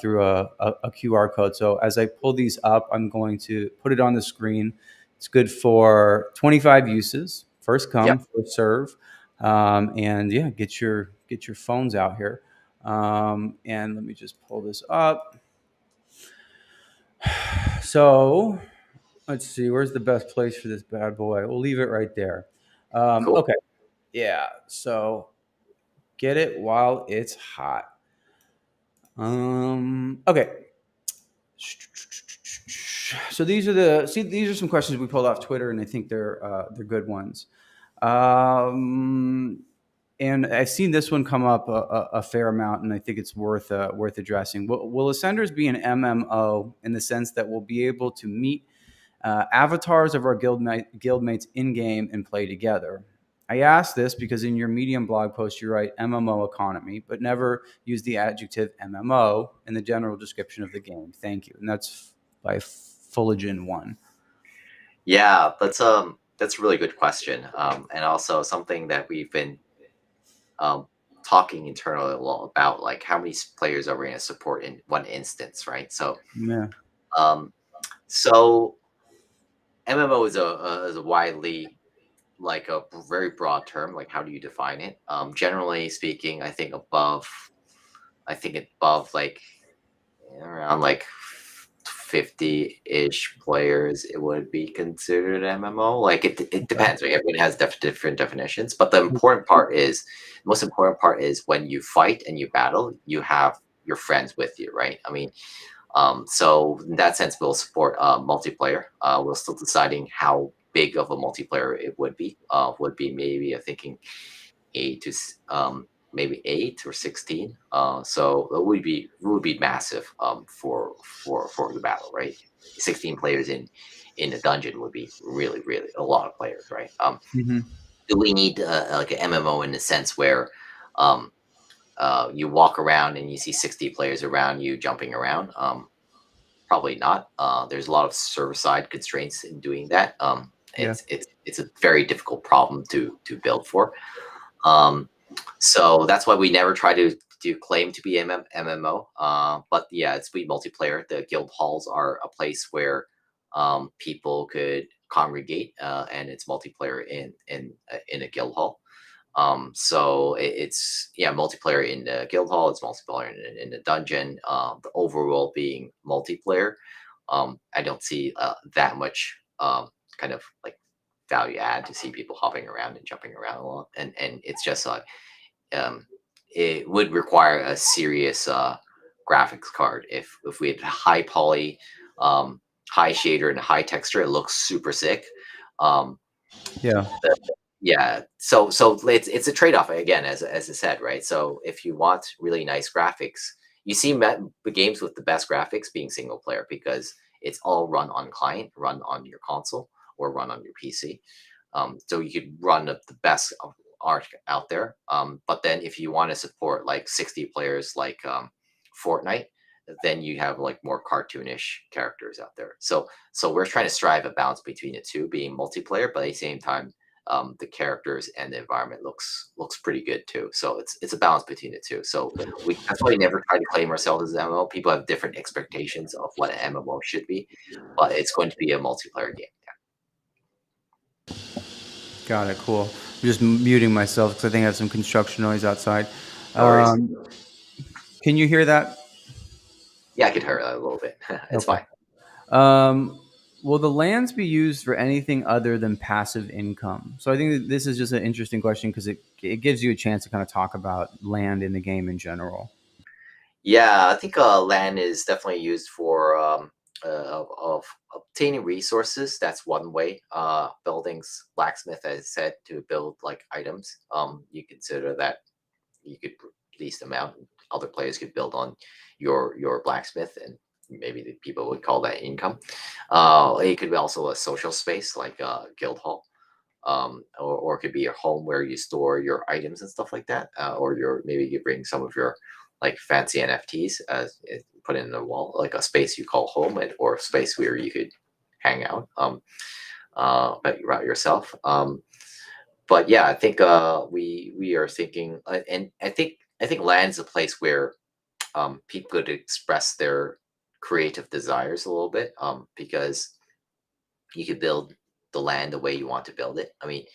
through a QR code. So as I pull these up, I'm going to put it on the screen. It's good for 25 uses. First yep, come, first serve, and yeah, get your phones out here. And let me just pull this up. So let's see, where's the best place for this bad boy? We'll leave it right there. cool, Okay, yeah. So get it while it's hot. Okay. So these are some questions we pulled off Twitter, and I think they're good ones. Um, and I've seen this one come up a fair amount, and I think it's worth addressing. Will Ascenders be an MMO in the sense that we'll be able to meet avatars of our guildmates in game and play together? I ask this because in your Medium blog post you write MMO economy, but never use the adjective MMO in the general description of the game. Thank you, and that's by Fulligen One. yeah. that's a really good question, and also something that we've been um, talking internally a lot about, like how many players are we going to support in one instance, right? Yeah. Um, so MMO is a widely, like, a very broad term. Like, how do you define it? Generally speaking, I think above like around like 50-ish players, it would be considered MMO. Like, it Okay. depends, right? Everyone has different definitions, but the most important part is when you fight and you battle, you have your friends with you, right? I mean, so in that sense, we'll support multiplayer. We're still deciding how big of a multiplayer it would be. Would be maybe, I'm thinking, maybe 8 or 16. So it would be massive, for the battle, right? 16 players in a dungeon would be really, really a lot of players, right? Hmm. Do we need like an MMO in the sense where um, you walk around and you see 60 players around you jumping around? Probably not. There's a lot of server side constraints in doing that. Yeah. It's a very difficult problem to build for. Um, so that's why we never try to claim to be MMO. But yeah, it's we multiplayer. The guild halls are a place where people could congregate, and it's multiplayer in a guild hall. So it's, yeah, multiplayer in the guild hall. It's multiplayer in the dungeon. The overworld being multiplayer. I don't see that much kind of like value add to see people hopping around and jumping around a lot, and it's just like, um, it would require a serious graphics card. If we had high poly, high shader, and high texture, it looks super sick. Um, Yeah. yeah, so it's a trade-off again, as I said, right? So if you want really nice graphics, you see the games with the best graphics being single player, because it's all run on client, run on your console, or run on your PC. So you could run the best of art out there. But then if you want to support like 60 players, like Fortnite, then you have like more cartoonish characters out there. So we're trying to strive a balance between the two, being multiplayer, but at the same time, the characters and the environment looks pretty good too. So it's a balance between the two. So that's why we never try to claim ourselves as MMO. People have different expectations of what an MMO should be, but it's going to be a multiplayer game. Got it. Cool. I'm just muting myself because I think I have some construction noise outside. No worries. Um, can you hear that? Yeah, I could hear it a little bit. It's Okay. fine. Will the lands be used for anything other than passive income? So I think that this is just an interesting question because it gives you a chance to kind of talk about land in the game in general. Yeah, I think land is definitely used for of obtaining resources. That's one way. Buildings, blacksmith, as I said, to build like items. You consider that you could lease them out. Other players could build on your blacksmith, and maybe the people would call that income. It could be also a social space like a guild hall. Or it could be your home where you store your items and stuff like that, or maybe you bring some of your like fancy NFTs, put in the wall, like a space you call home, or a space where you could hang out, but you're out yourself. But yeah, I think we are thinking, and I think land's a place where people could express their creative desires a little bit, because you could build the land the way you want to build it. I mean,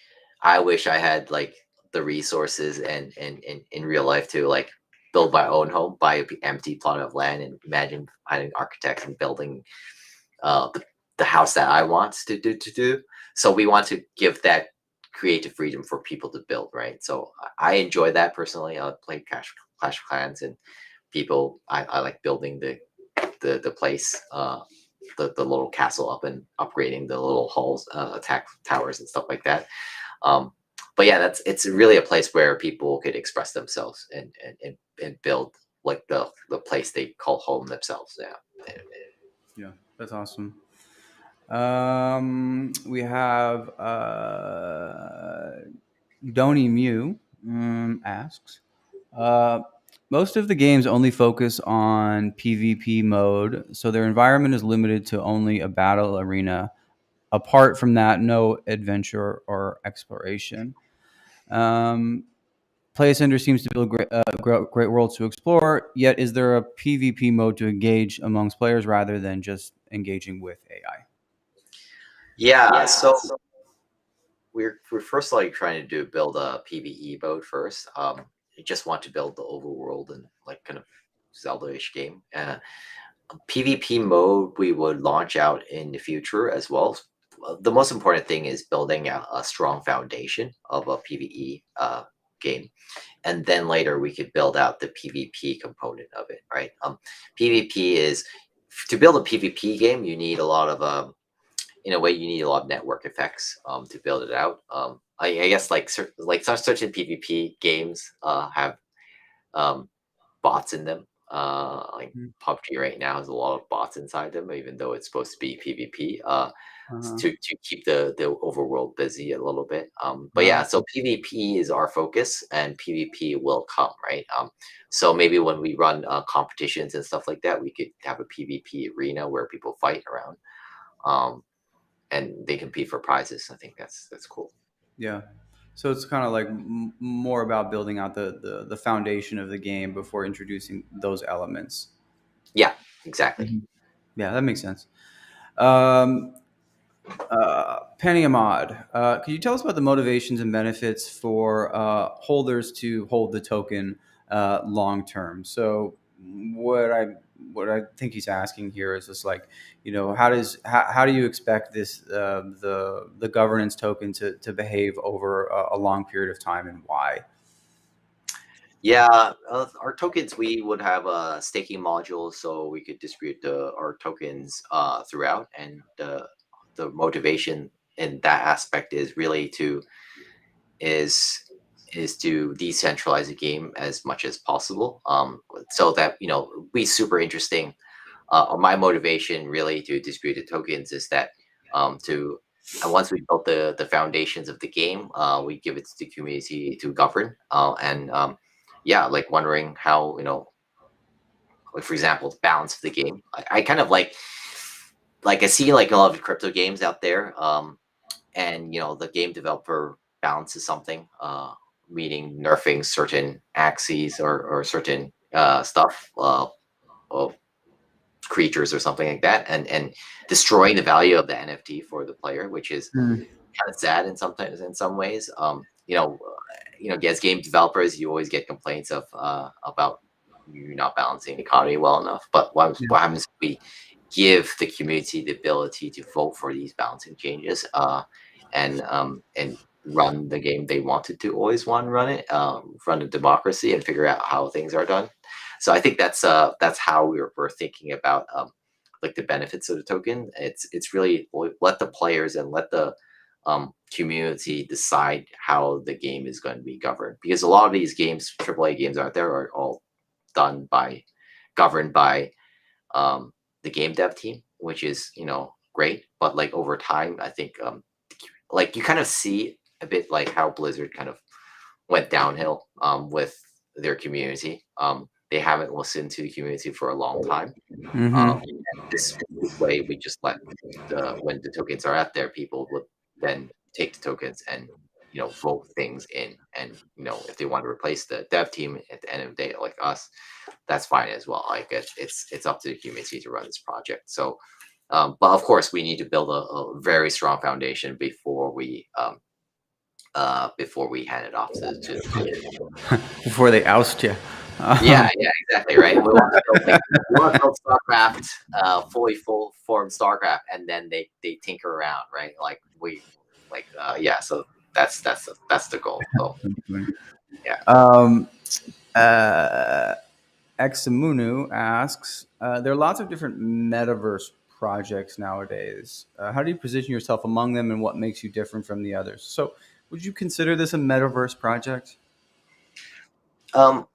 I wish I had like the resources and in real life to like build my own home, buy an empty plot of land, and imagine finding architects and building the house that I want to do. So we want to give that creative freedom for people to build, right? So I enjoy that personally. I play Clash of Clans, and people, I like building the place, the little castle up, and upgrading the little halls, attack towers and stuff like that. Um, but yeah, it's really a place where people could express themselves and build like the place they call home themselves. Yeah. Yeah, that's awesome. We have Donny Mew asks, uh, most of the games only focus on PvP mode, so their environment is limited to only a battle arena. apart from that, no adventure or exploration. Play Center seems to build great worlds to explore. Yet, is there a PvP mode to engage amongst players rather than just engaging with AI? Yeah, so we're first like trying to build a PvE mode first. I just want to build the overworld and like kind of Zelda-ish game. PvP mode we would launch out in the future as well. The most important thing is building a strong foundation of a PvE game, and then later we could build out the PvP component of it. Right? PvP is to build a PvP game. You need a lot of in a way, you need a lot of network effects to build it out. I guess like certain PvP games have bots in them. Like Mm. PUBG right now has a lot of bots inside them, even though it's supposed to be PvP. Uh-huh. To keep the overworld busy a little bit. But Uh, yeah, so PvP is our focus, and PvP will come, right? So maybe when we run competitions and stuff like that, we could have a PvP arena where people fight around. And they compete for prizes. I think that's cool. yeah. So it's kind of like more about building out the foundation of the game before introducing those elements. Yeah, exactly. Mhm. Yeah, that makes sense. Um, Penny Ahmad, could you tell us about the motivations and benefits for holders to hold the token long term? So what I what I think he's asking here is just like, how do you expect this the governance token to behave over a long period of time, and why? Yeah, our tokens we would have a staking module, so we could distribute our tokens throughout, and the motivation in that aspect is really is to decentralize the game as much as possible, so that be super interesting. My motivation really to distribute the tokens is that to and once we built the foundations of the game, we give it to the community to govern. And yeah, like wondering how like for example, the balance of the game. I kind of like I see like a lot of crypto games out there, and the game developer balances something, meaning nerfing certain axes or certain stuff. Of creatures or something like that, and destroying the value of the NFT for the player, which is Mm. kind of sad in some ways. As game developers, you always get complaints of about you not balancing the economy well enough. But what happens if we give the community the ability to vote for these balancing changes, and run the game they wanted to always want to run it, run a democracy and figure out how things are done. So I think that's how we're thinking about like the benefits of the token. It's really let the players and let the community decide how the game is going to be governed, because a lot of these games, AAA games out there, are all governed by the game dev team, which is great. But like over time, I think like you kind of see a bit like how Blizzard kind of went downhill with their community. They haven't listened to the community for a long time. Hmm. This way, we just let when the tokens are out there, people would then take the tokens and vote things in, and if they want to replace the dev team at the end of the day, like us, that's fine as well. Like it's up to the community to run this project. So, but of course, we need to build a very strong foundation before we hand it off to the players. Before they oust you. Yeah, yeah, exactly, right. We want to build StarCraft, fully full formed StarCraft, and then they tinker around, right? Yeah. So that's the goal. So yeah. Um, uh, Examunu asks, there are lots of different metaverse projects nowadays. How do you position yourself among them, and what makes you different from the others? So, would you consider this a metaverse project? Um,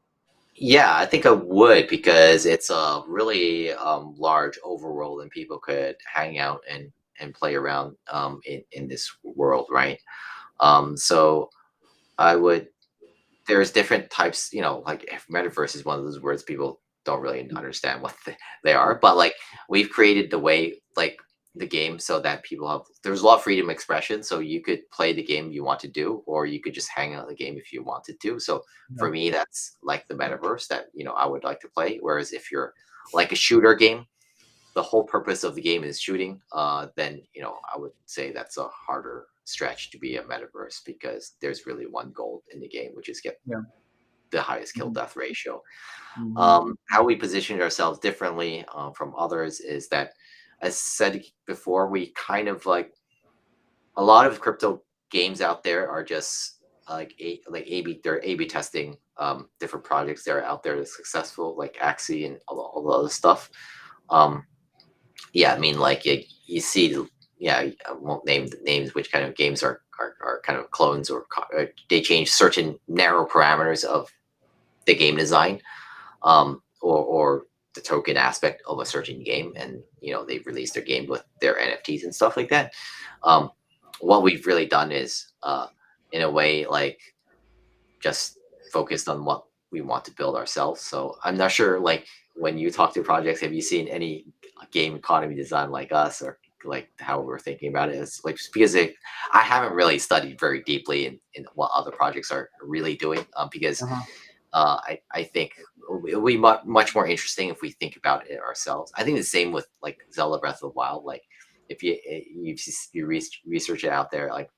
yeah, I think I would, because it's a really large overworld, and people could hang out and play around in this world, right? So I would. There's different types, like if metaverse is one of those words people don't really understand what they are, but like we've created the way, like the game so that people have there's a lot of freedom of expression, so you could play the game you want to do, or you could just hang out the game if you wanted to. So Yeah. for me, that's like the metaverse that I would like to play. Whereas if you're like a shooter game, the whole purpose of the game is shooting, then I would say that's a harder stretch to be a metaverse, because there's really one goal in the game, which is get Yeah. the highest kill Mhm. death ratio. Mhm. How we positioned ourselves differently from others is that, as said before, we kind of like a lot of crypto games out there are just they're A/B testing different projects that are out there that's successful, like Axie and all the other stuff. Um, yeah, I mean, like you see, yeah, I won't name the names, which kind of games are kind of clones, or they change certain narrow parameters of the game design, or the token aspect of a certain game, and they've released their game with their NFTs and stuff like that. Um, what we've really done is, in a way, like just focused on what we want to build ourselves. So I'm not sure, like when you talk to projects, have you seen any game economy design like us, or like how we're thinking about it? It's like because I haven't really studied very deeply in what other projects are really doing, because Uh-huh. I think it'll be much more interesting if we think about it ourselves. I think the same with like Zelda Breath of the Wild. Like if you research it out there, like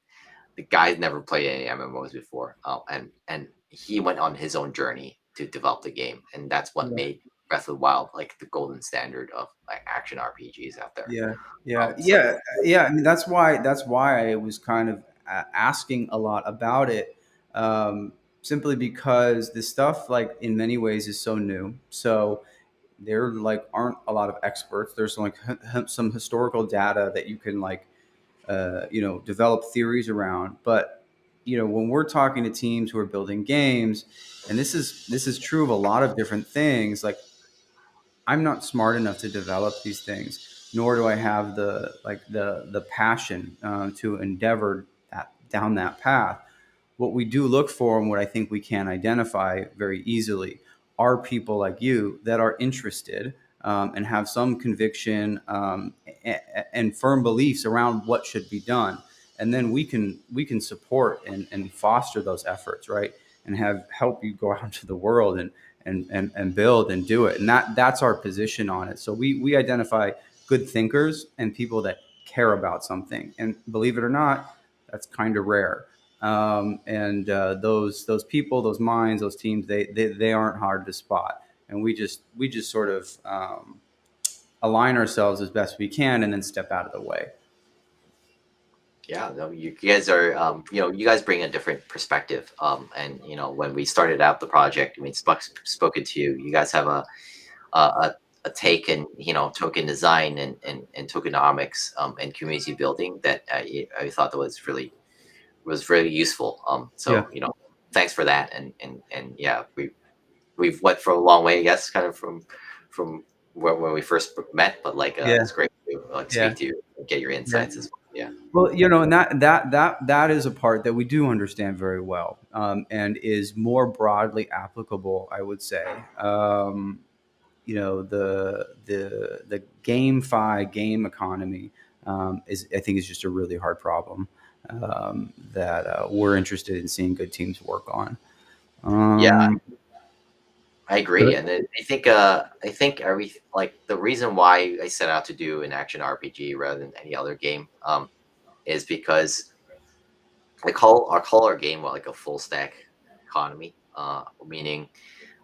the guy's never played any MMOs before, and he went on his own journey to develop the game, and that's what Yeah. made Breath of the Wild like the golden standard of like action RPGs out there. Yeah, yeah, So yeah, yeah. I mean, that's why I was kind of asking a lot about it, simply because this stuff, like in many ways, is so new. So there like aren't a lot of experts. There's like some historical data that you can like develop theories around. But when we're talking to teams who are building games, and this is true of a lot of different things, like I'm not smart enough to develop these things, nor do I have the passion to endeavor down that path. What we do look for, and what I think we can identify very easily, are people like you that are interested, and have some conviction, and firm beliefs around what should be done, and then we can support and foster those efforts, right? And have help you go out into the world and build and do it. And that's our position on it. So we identify good thinkers and people that care about something. And believe it or not, that's kind of rare. And those people, those minds, those teams, they aren't hard to spot. And we just sort of align ourselves as best we can, and then step out of the way. yeah, no, you guys are, you guys bring a different perspective. And when we started out the project, I mean, spoken to you, you guys have a, a take in token design and tokenomics, and community building that I thought that was really useful. Yeah, So thanks for that, and yeah, we've went for a long way, I guess, kind of from when we first met, but like yeah, it's great to like yeah, speak to you and get your yeah. insights as well. Yeah. Well, and that is a part that we do understand very well, and is more broadly applicable, I would say. The GameFi game economy, is I think is just a really hard problem, that we're interested in seeing good teams work on. Yeah, Um, I agree, but and I think every like the reason why I set out to do an action RPG rather than any other game, is because I call our game like a full stack economy, meaning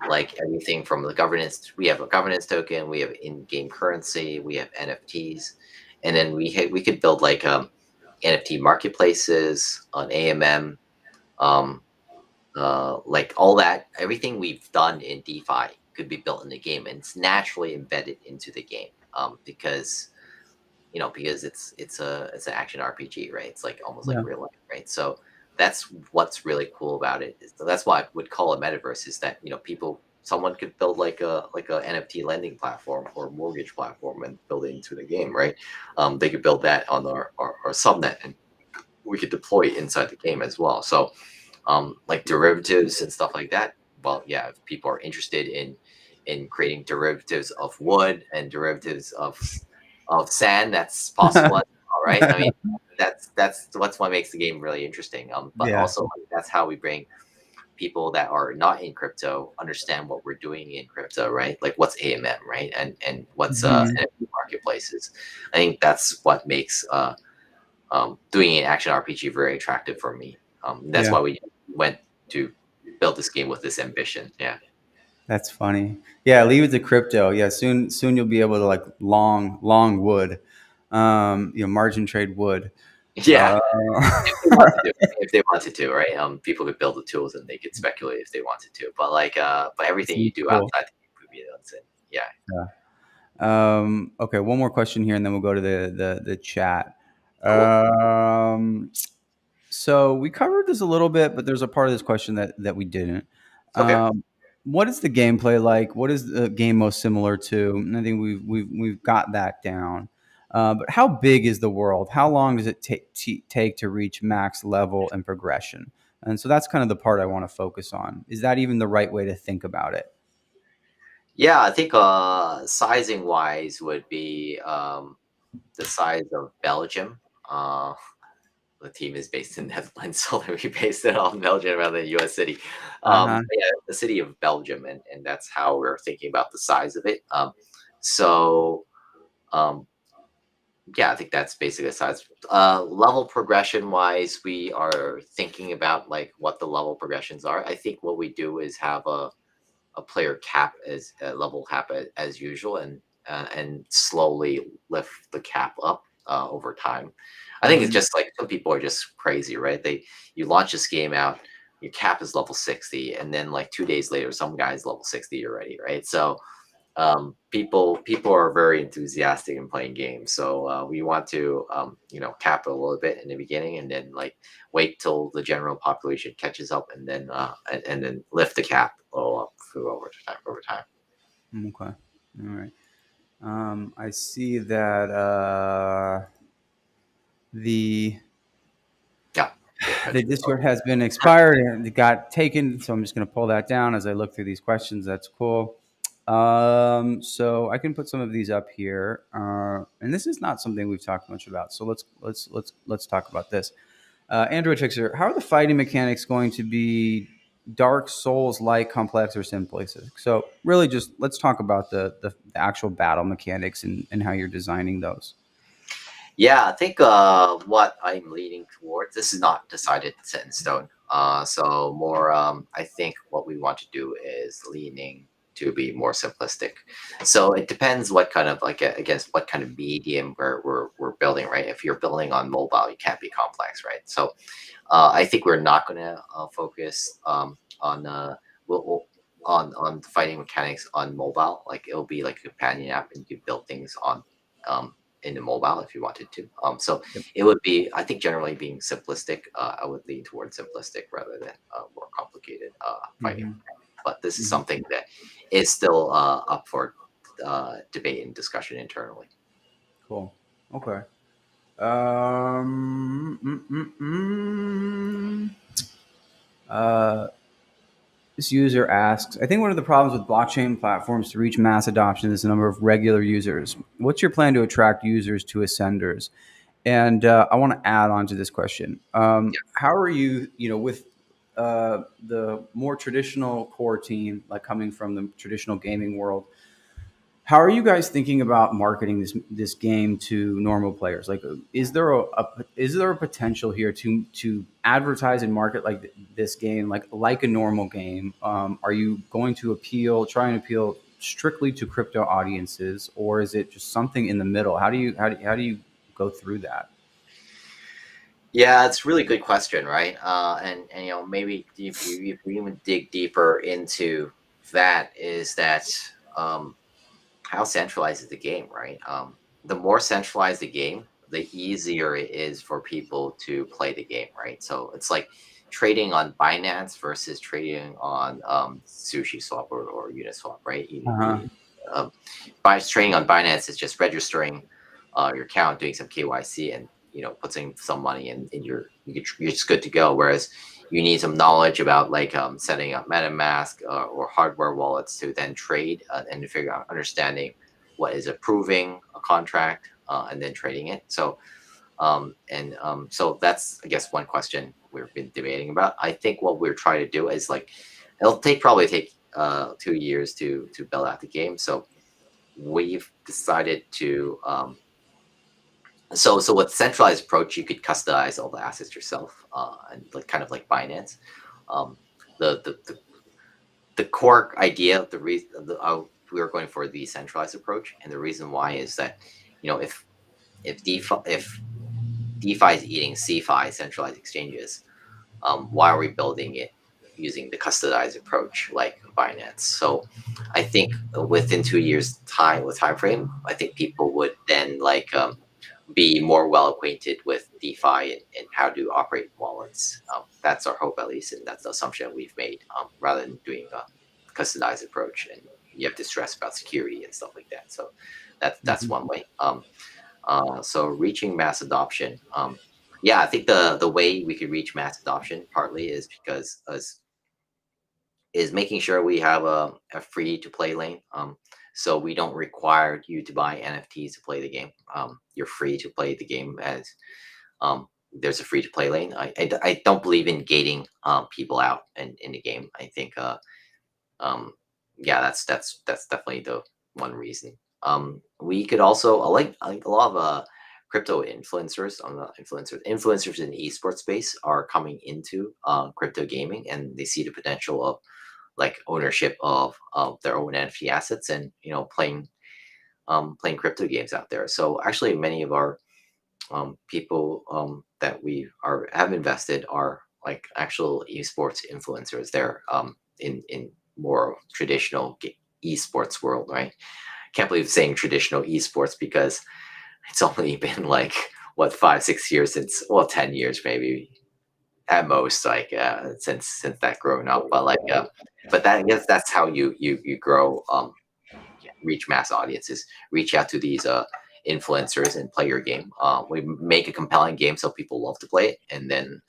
like everything from the governance. We have a governance token, we have in-game currency, we have NFTs, and then we could build like NFT marketplaces on AMM, um, like all that. Everything we've done in DeFi could be built in the game, and it's naturally embedded into the game, because because it's an action RPG, right? It's like almost like yeah, real life, right? So that's what's really cool about it. So that's why I would call it metaverse, is that someone could build like a NFT lending platform or mortgage platform and build it into the game, right? They could build that on our subnet, and we could deploy it inside the game as well. So like derivatives and stuff like that. Well, yeah, if people are interested in creating derivatives of wood and derivatives of of sand that's possible. All right, I mean that's what's what makes the game really interesting. But Yeah. also like, that's how we bring people that are not in crypto understand what we're doing in crypto, right? Like what's AMM, right? And what's Mhm. NFT marketplaces. I think that's what makes doing an action RPG very attractive for me. That's Yeah. why we went to build this game with this ambition. Yeah. That's funny. Yeah, leave it to crypto. Yeah, soon you'll be able to like long wood, margin trade wood. Yeah. Uh, If they want to do, if they wanted to, right? People could build the tools and they could speculate if they wanted to. But like, but everything you seems do cool. outside the game could be done. Yeah. Yeah. Okay, one more question here, and then we'll go to the chat. Cool. Um, so we covered this a little bit, but there's a part of this question that we didn't. Okay. Um, what is the gameplay like? What is the game most similar to? And I think we've got that down. But how big is the world? How long does it take to reach max level and progression? And so that's kind of the part I want to focus on. Is that even the right way to think about it? Yeah, I think sizing wise would be the size of Belgium. The team is based in Netherlands, so we based it on Belgium rather than U.S. city. Uh huh. Yeah, the city of Belgium, and that's how we're thinking about the size of it. So um, yeah, I think that's basically the size. Level progression wise, we are thinking about like what the level progressions are. I think what we do is have a player cap as a level cap as usual, and slowly lift the cap up over time. I think it's Mm-hmm. just like some people are just crazy, right? You launch this game out, your cap is level 60, and then like 2 days later, some guy's level 60 already, right? So people are very enthusiastic in playing games, so we want to cap it a little bit in the beginning, and then like wait till the general population catches up, and then and then lift the cap all up through over time. Okay. All right. I see that the Yeah, the the country. Discord has been expired and it got taken, so I'm just going to pull that down as I look through these questions. That's cool. So I can put some of these up here, and this is not something we've talked much about. So let's talk about this. Android Fixer, how are the fighting mechanics going to be Dark Souls like, complex, or simplistic? So really, just let's talk about the actual battle mechanics and how you're designing those. Yeah, I think what I'm leaning towards, this is not decided set in stone. So more, I think what we want to do is leaning to be more simplistic. So it depends what kind of like against what kind of medium we're building, right? If you're building on mobile, you can't be complex, right? So I think we're not going to focus on we'll, on fighting mechanics on mobile. Like it'll be like a companion app, and you can build things on um, in the mobile if you wanted to. So Yep. it would be, I think, generally being simplistic. I would lean towards simplistic rather than more complicated fighting. Mm-hmm. But this is Mm-hmm. something that is still up for debate and discussion internally. Cool. Okay. Um, mm, mm, mm. Uh, this user asks, I think one of the problems with blockchain platforms to reach mass adoption is the number of regular users. What's your plan to attract users to Ascenders? And I want to add on to this question. How are you, with the more traditional core team, like coming from the traditional gaming world, how are you guys thinking about marketing this game to normal players? Like, is there a potential here to advertise and market like this game like a normal game? Are you going to try and appeal strictly to crypto audiences, or is it just something in the middle? How do you go through that? Yeah, it's a really good question, right? And maybe if we even dig deeper into that, is that um, how centralized is the game, right? The more centralized the game, the easier it is for people to play the game, right? So it's like trading on Binance versus trading on Sushi Swap or Uniswap, right? Uh-huh. By trading on Binance is just registering your account, doing some KYC, and putting some money in you're just good to go. Whereas you need some knowledge about like setting up MetaMask or hardware wallets to then trade and to figure out understanding what is approving a contract, and then trading it. So so that's, I guess, one question we've been debating about. I think what we're trying to do is like it'll probably take 2 years to build out the game. So we've decided to so with centralized approach, you could customize all the assets yourself, and like kind of like Binance. Um, the core idea of the reason we are going for the centralized approach, and the reason why is that if DeFi is eating CeFi, centralized exchanges, why are we building it using the customized approach like Binance? So I think within 2 years time frame, I think people would then be more well acquainted with DeFi and how to operate wallets. That's our hope, at least, and that's the assumption we've made. Rather than doing a customized approach, and you have to stress about security and stuff like that. So that's one way. So reaching mass adoption. Yeah, I think the way we could reach mass adoption partly is because is making sure we have a free to play lane. So we don't require you to buy NFTs to play the game. You're free to play the game as there's a free to play lane. I don't believe in gating people out in the game. I think yeah, that's definitely the one reason. We could also I like a lot of crypto influencers on the influencers in the esports space are coming into crypto gaming, and they see the potential of like ownership of their own NFT assets, and playing crypto games out there. So actually, many of our people that we have invested are like actual esports influencers. They're in more traditional esports world, right? Can't believe saying traditional esports because it's only been like what 5-6 years since, well, 10 years maybe at most, like since that growing up. But but that, I guess that's how you grow, reach mass audiences, reach out to these influencers and play your game. We make a compelling game so people love to play it, and then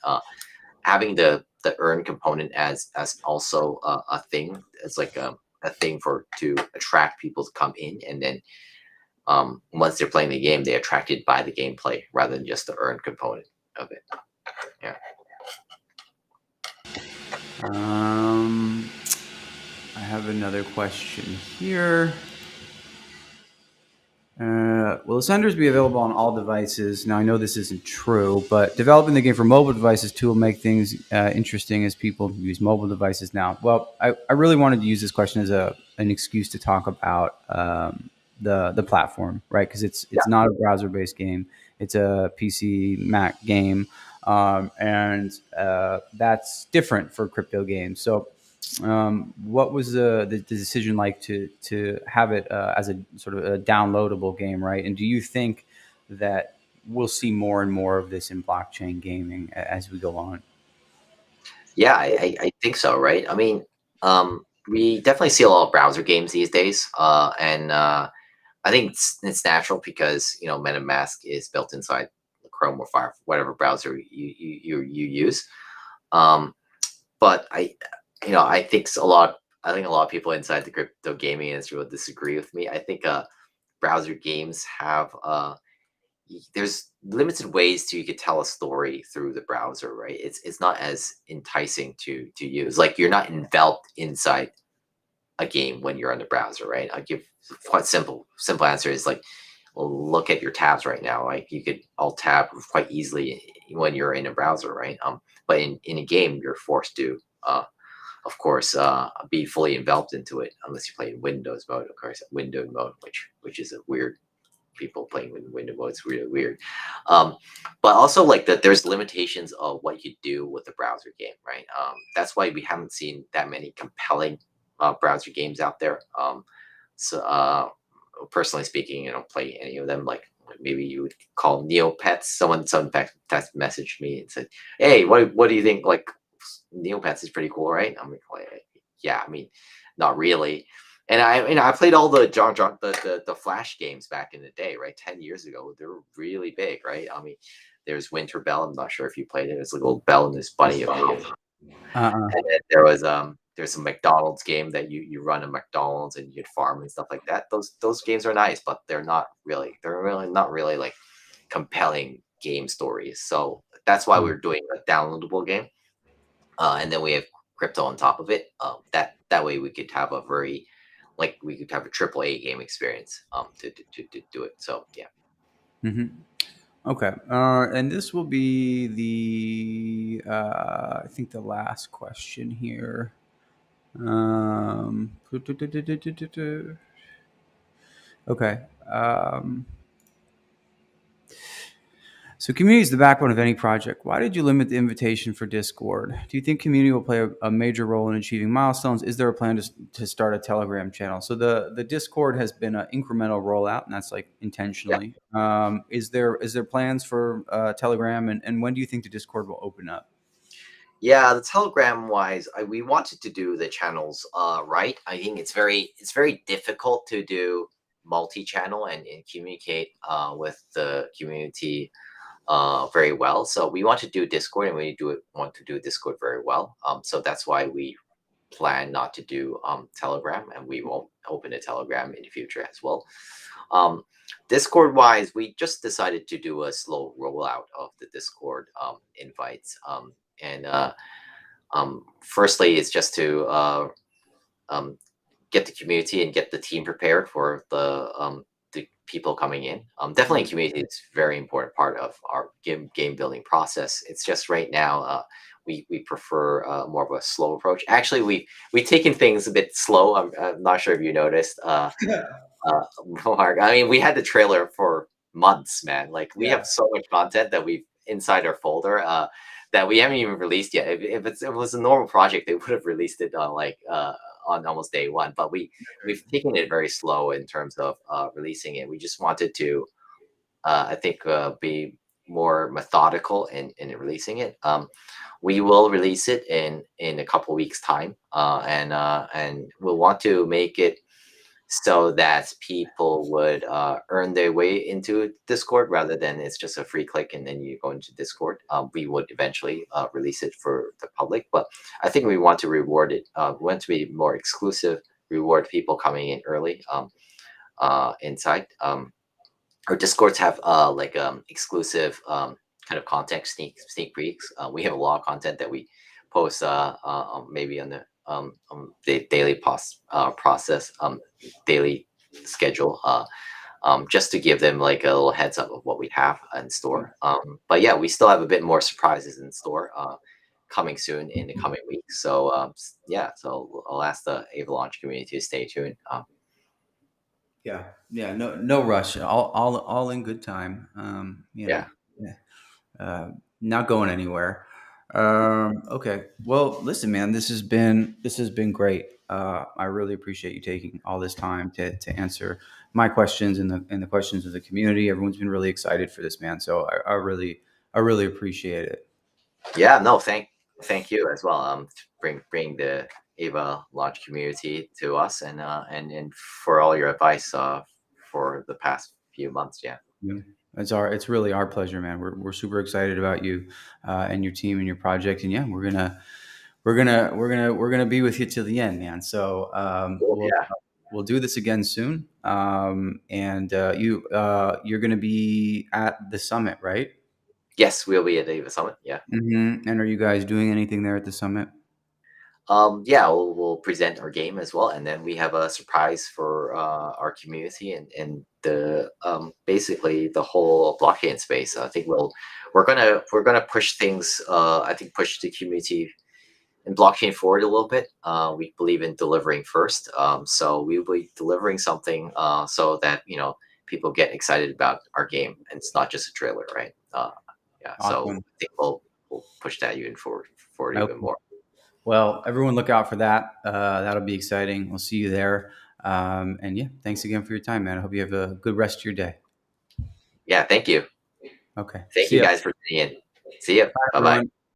having the earn component as also a thing. It's like a thing to attract people to come in, and then once they're playing the game, they're attracted by the gameplay rather than just the earn component of it. Yeah. I have another question here. Will the Ascenders be available on all devices? Now, I know this isn't true, but developing the game for mobile devices too will make things interesting as people use mobile devices now. Well, I really wanted to use this question as an excuse to talk about the platform, right? Because it's not a browser-based game. It's a PC Mac game, and that's different for crypto games. So what was the decision like to have it as a sort of a downloadable game, right? And do you think that we'll see more and more of this in blockchain gaming as we go on? Yeah, I think so, right? I mean, we definitely see a lot of browser games these days, and I think it's natural because MetaMask is built inside Chrome or Fire, whatever browser you use. But I think I think a lot of people inside the crypto gaming industry will disagree with me. I think browser games have there's limited ways you could tell a story through the browser, right? It's not as enticing to use. Like you're not enveloped inside a game when you're on the browser, right? I'll give quite simple answer is like, well, look at your tabs right now. Like you could alt tab quite easily when you're in a browser, right? But in a game, you're forced to, of course, be fully enveloped into it unless you play in Windows mode, of course, window mode, which is a weird. People playing with window mode, it's really weird. But also like that, there's limitations of what you do with the browser game, right? That's why we haven't seen that many compelling browser games out there. So personally speaking, I don't play any of them. Like maybe you would call Neopets. Someone text messaged me and said, "Hey, what do you think? Like Neopets is pretty cool, right?" I'm like, yeah, I mean, not really. And I played all the the Flash games back in the day, right? 10 years ago, they were really big, right? I mean, there's Winter Bell. I'm not sure if you played it. It's like a little bell and this bunny. Uh-uh. And then there was there's a McDonald's game that you run a McDonald's and you'd farm and stuff like that. Those games are nice, but they're really not really like compelling game stories. So that's why we're doing a downloadable game, and then we have crypto on top of it. That way we could have a very we could have a triple A game experience to do it. So yeah. Mm-hmm. Okay. And this will be I think the last question here. Okay. So community is the backbone of any project. Why did you limit the invitation for Discord? Do you think community will play a major role in achieving milestones? Is there a plan to start a Telegram channel? So the Discord has been an incremental rollout, and that's like intentionally. Yeah. Is there plans for Telegram, and when do you think the Discord will open up? Yeah, the Telegram wise, we wanted to do the channels right. I think it's very difficult to do multi-channel and communicate with the community very well. So we want to do Discord, and we want to do Discord very well. So that's why we plan not to do Telegram, and we won't open a Telegram in the future as well. Discord wise, we just decided to do a slow rollout of the Discord invites. Firstly, it's just to get the community and get the team prepared for the people coming in. Definitely, community is a very important part of our game building process. It's just right now we prefer more of a slow approach. Actually, we've taken things a bit slow. I'm not sure if you noticed. Mark, I mean, we had the trailer for months, man. Like we have so much content that we've inside our folder that we haven't even released yet. If it was a normal project, they would have released it on almost day one. But we've taken it very slow in terms of releasing it. We just wanted to, I think, be more methodical in releasing it. We will release it in a couple weeks time, and we'll want to make it so that people would earn their way into Discord rather than it's just a free click and then you go into Discord. We would eventually release it for the public, but I think we want to reward it. We want to be more exclusive, reward people coming in early inside. Our Discords have exclusive kind of content sneak peeks. We have a lot of content that we post maybe on the daily process, daily schedule, just to give them like a little heads up of what we have in store. But yeah, we still have a bit more surprises in store coming soon in the coming weeks. So yeah, so I'll ask the Avalaunch community to stay tuned. Yeah, no rush. All in good time. Not going anywhere. Okay. Well, listen, man, this has been great. I really appreciate you taking all this time to answer my questions and the questions of the community. Everyone's been really excited for this, man. So I really appreciate it. Yeah, no, thank you as well. Bring the Avalaunch community to us, and for all your advice for the past few months. Yeah. It's really our pleasure, man. We're super excited about you and your team and your project, and yeah, we're gonna be with you till the end, man. So we'll do this again soon. And you're gonna be at the summit, right? Yes, we'll be at the summit. Yeah. Mm-hmm. And are you guys doing anything there at the summit? Yeah, we'll present our game as well, and then we have a surprise for our community and the basically the whole blockchain space. I think we're gonna push things. I think push the community and blockchain forward a little bit. We believe in delivering first, so we'll be delivering something so that people get excited about our game, and it's not just a trailer, right? Yeah, awesome. So I think we'll push that even forward even more. Well, everyone look out for that. That'll be exciting. We'll see you there. And yeah, thanks again for your time, man. I hope you have a good rest of your day. Yeah, thank you. Okay. Thank you guys for tuning in. See you. Bye-bye.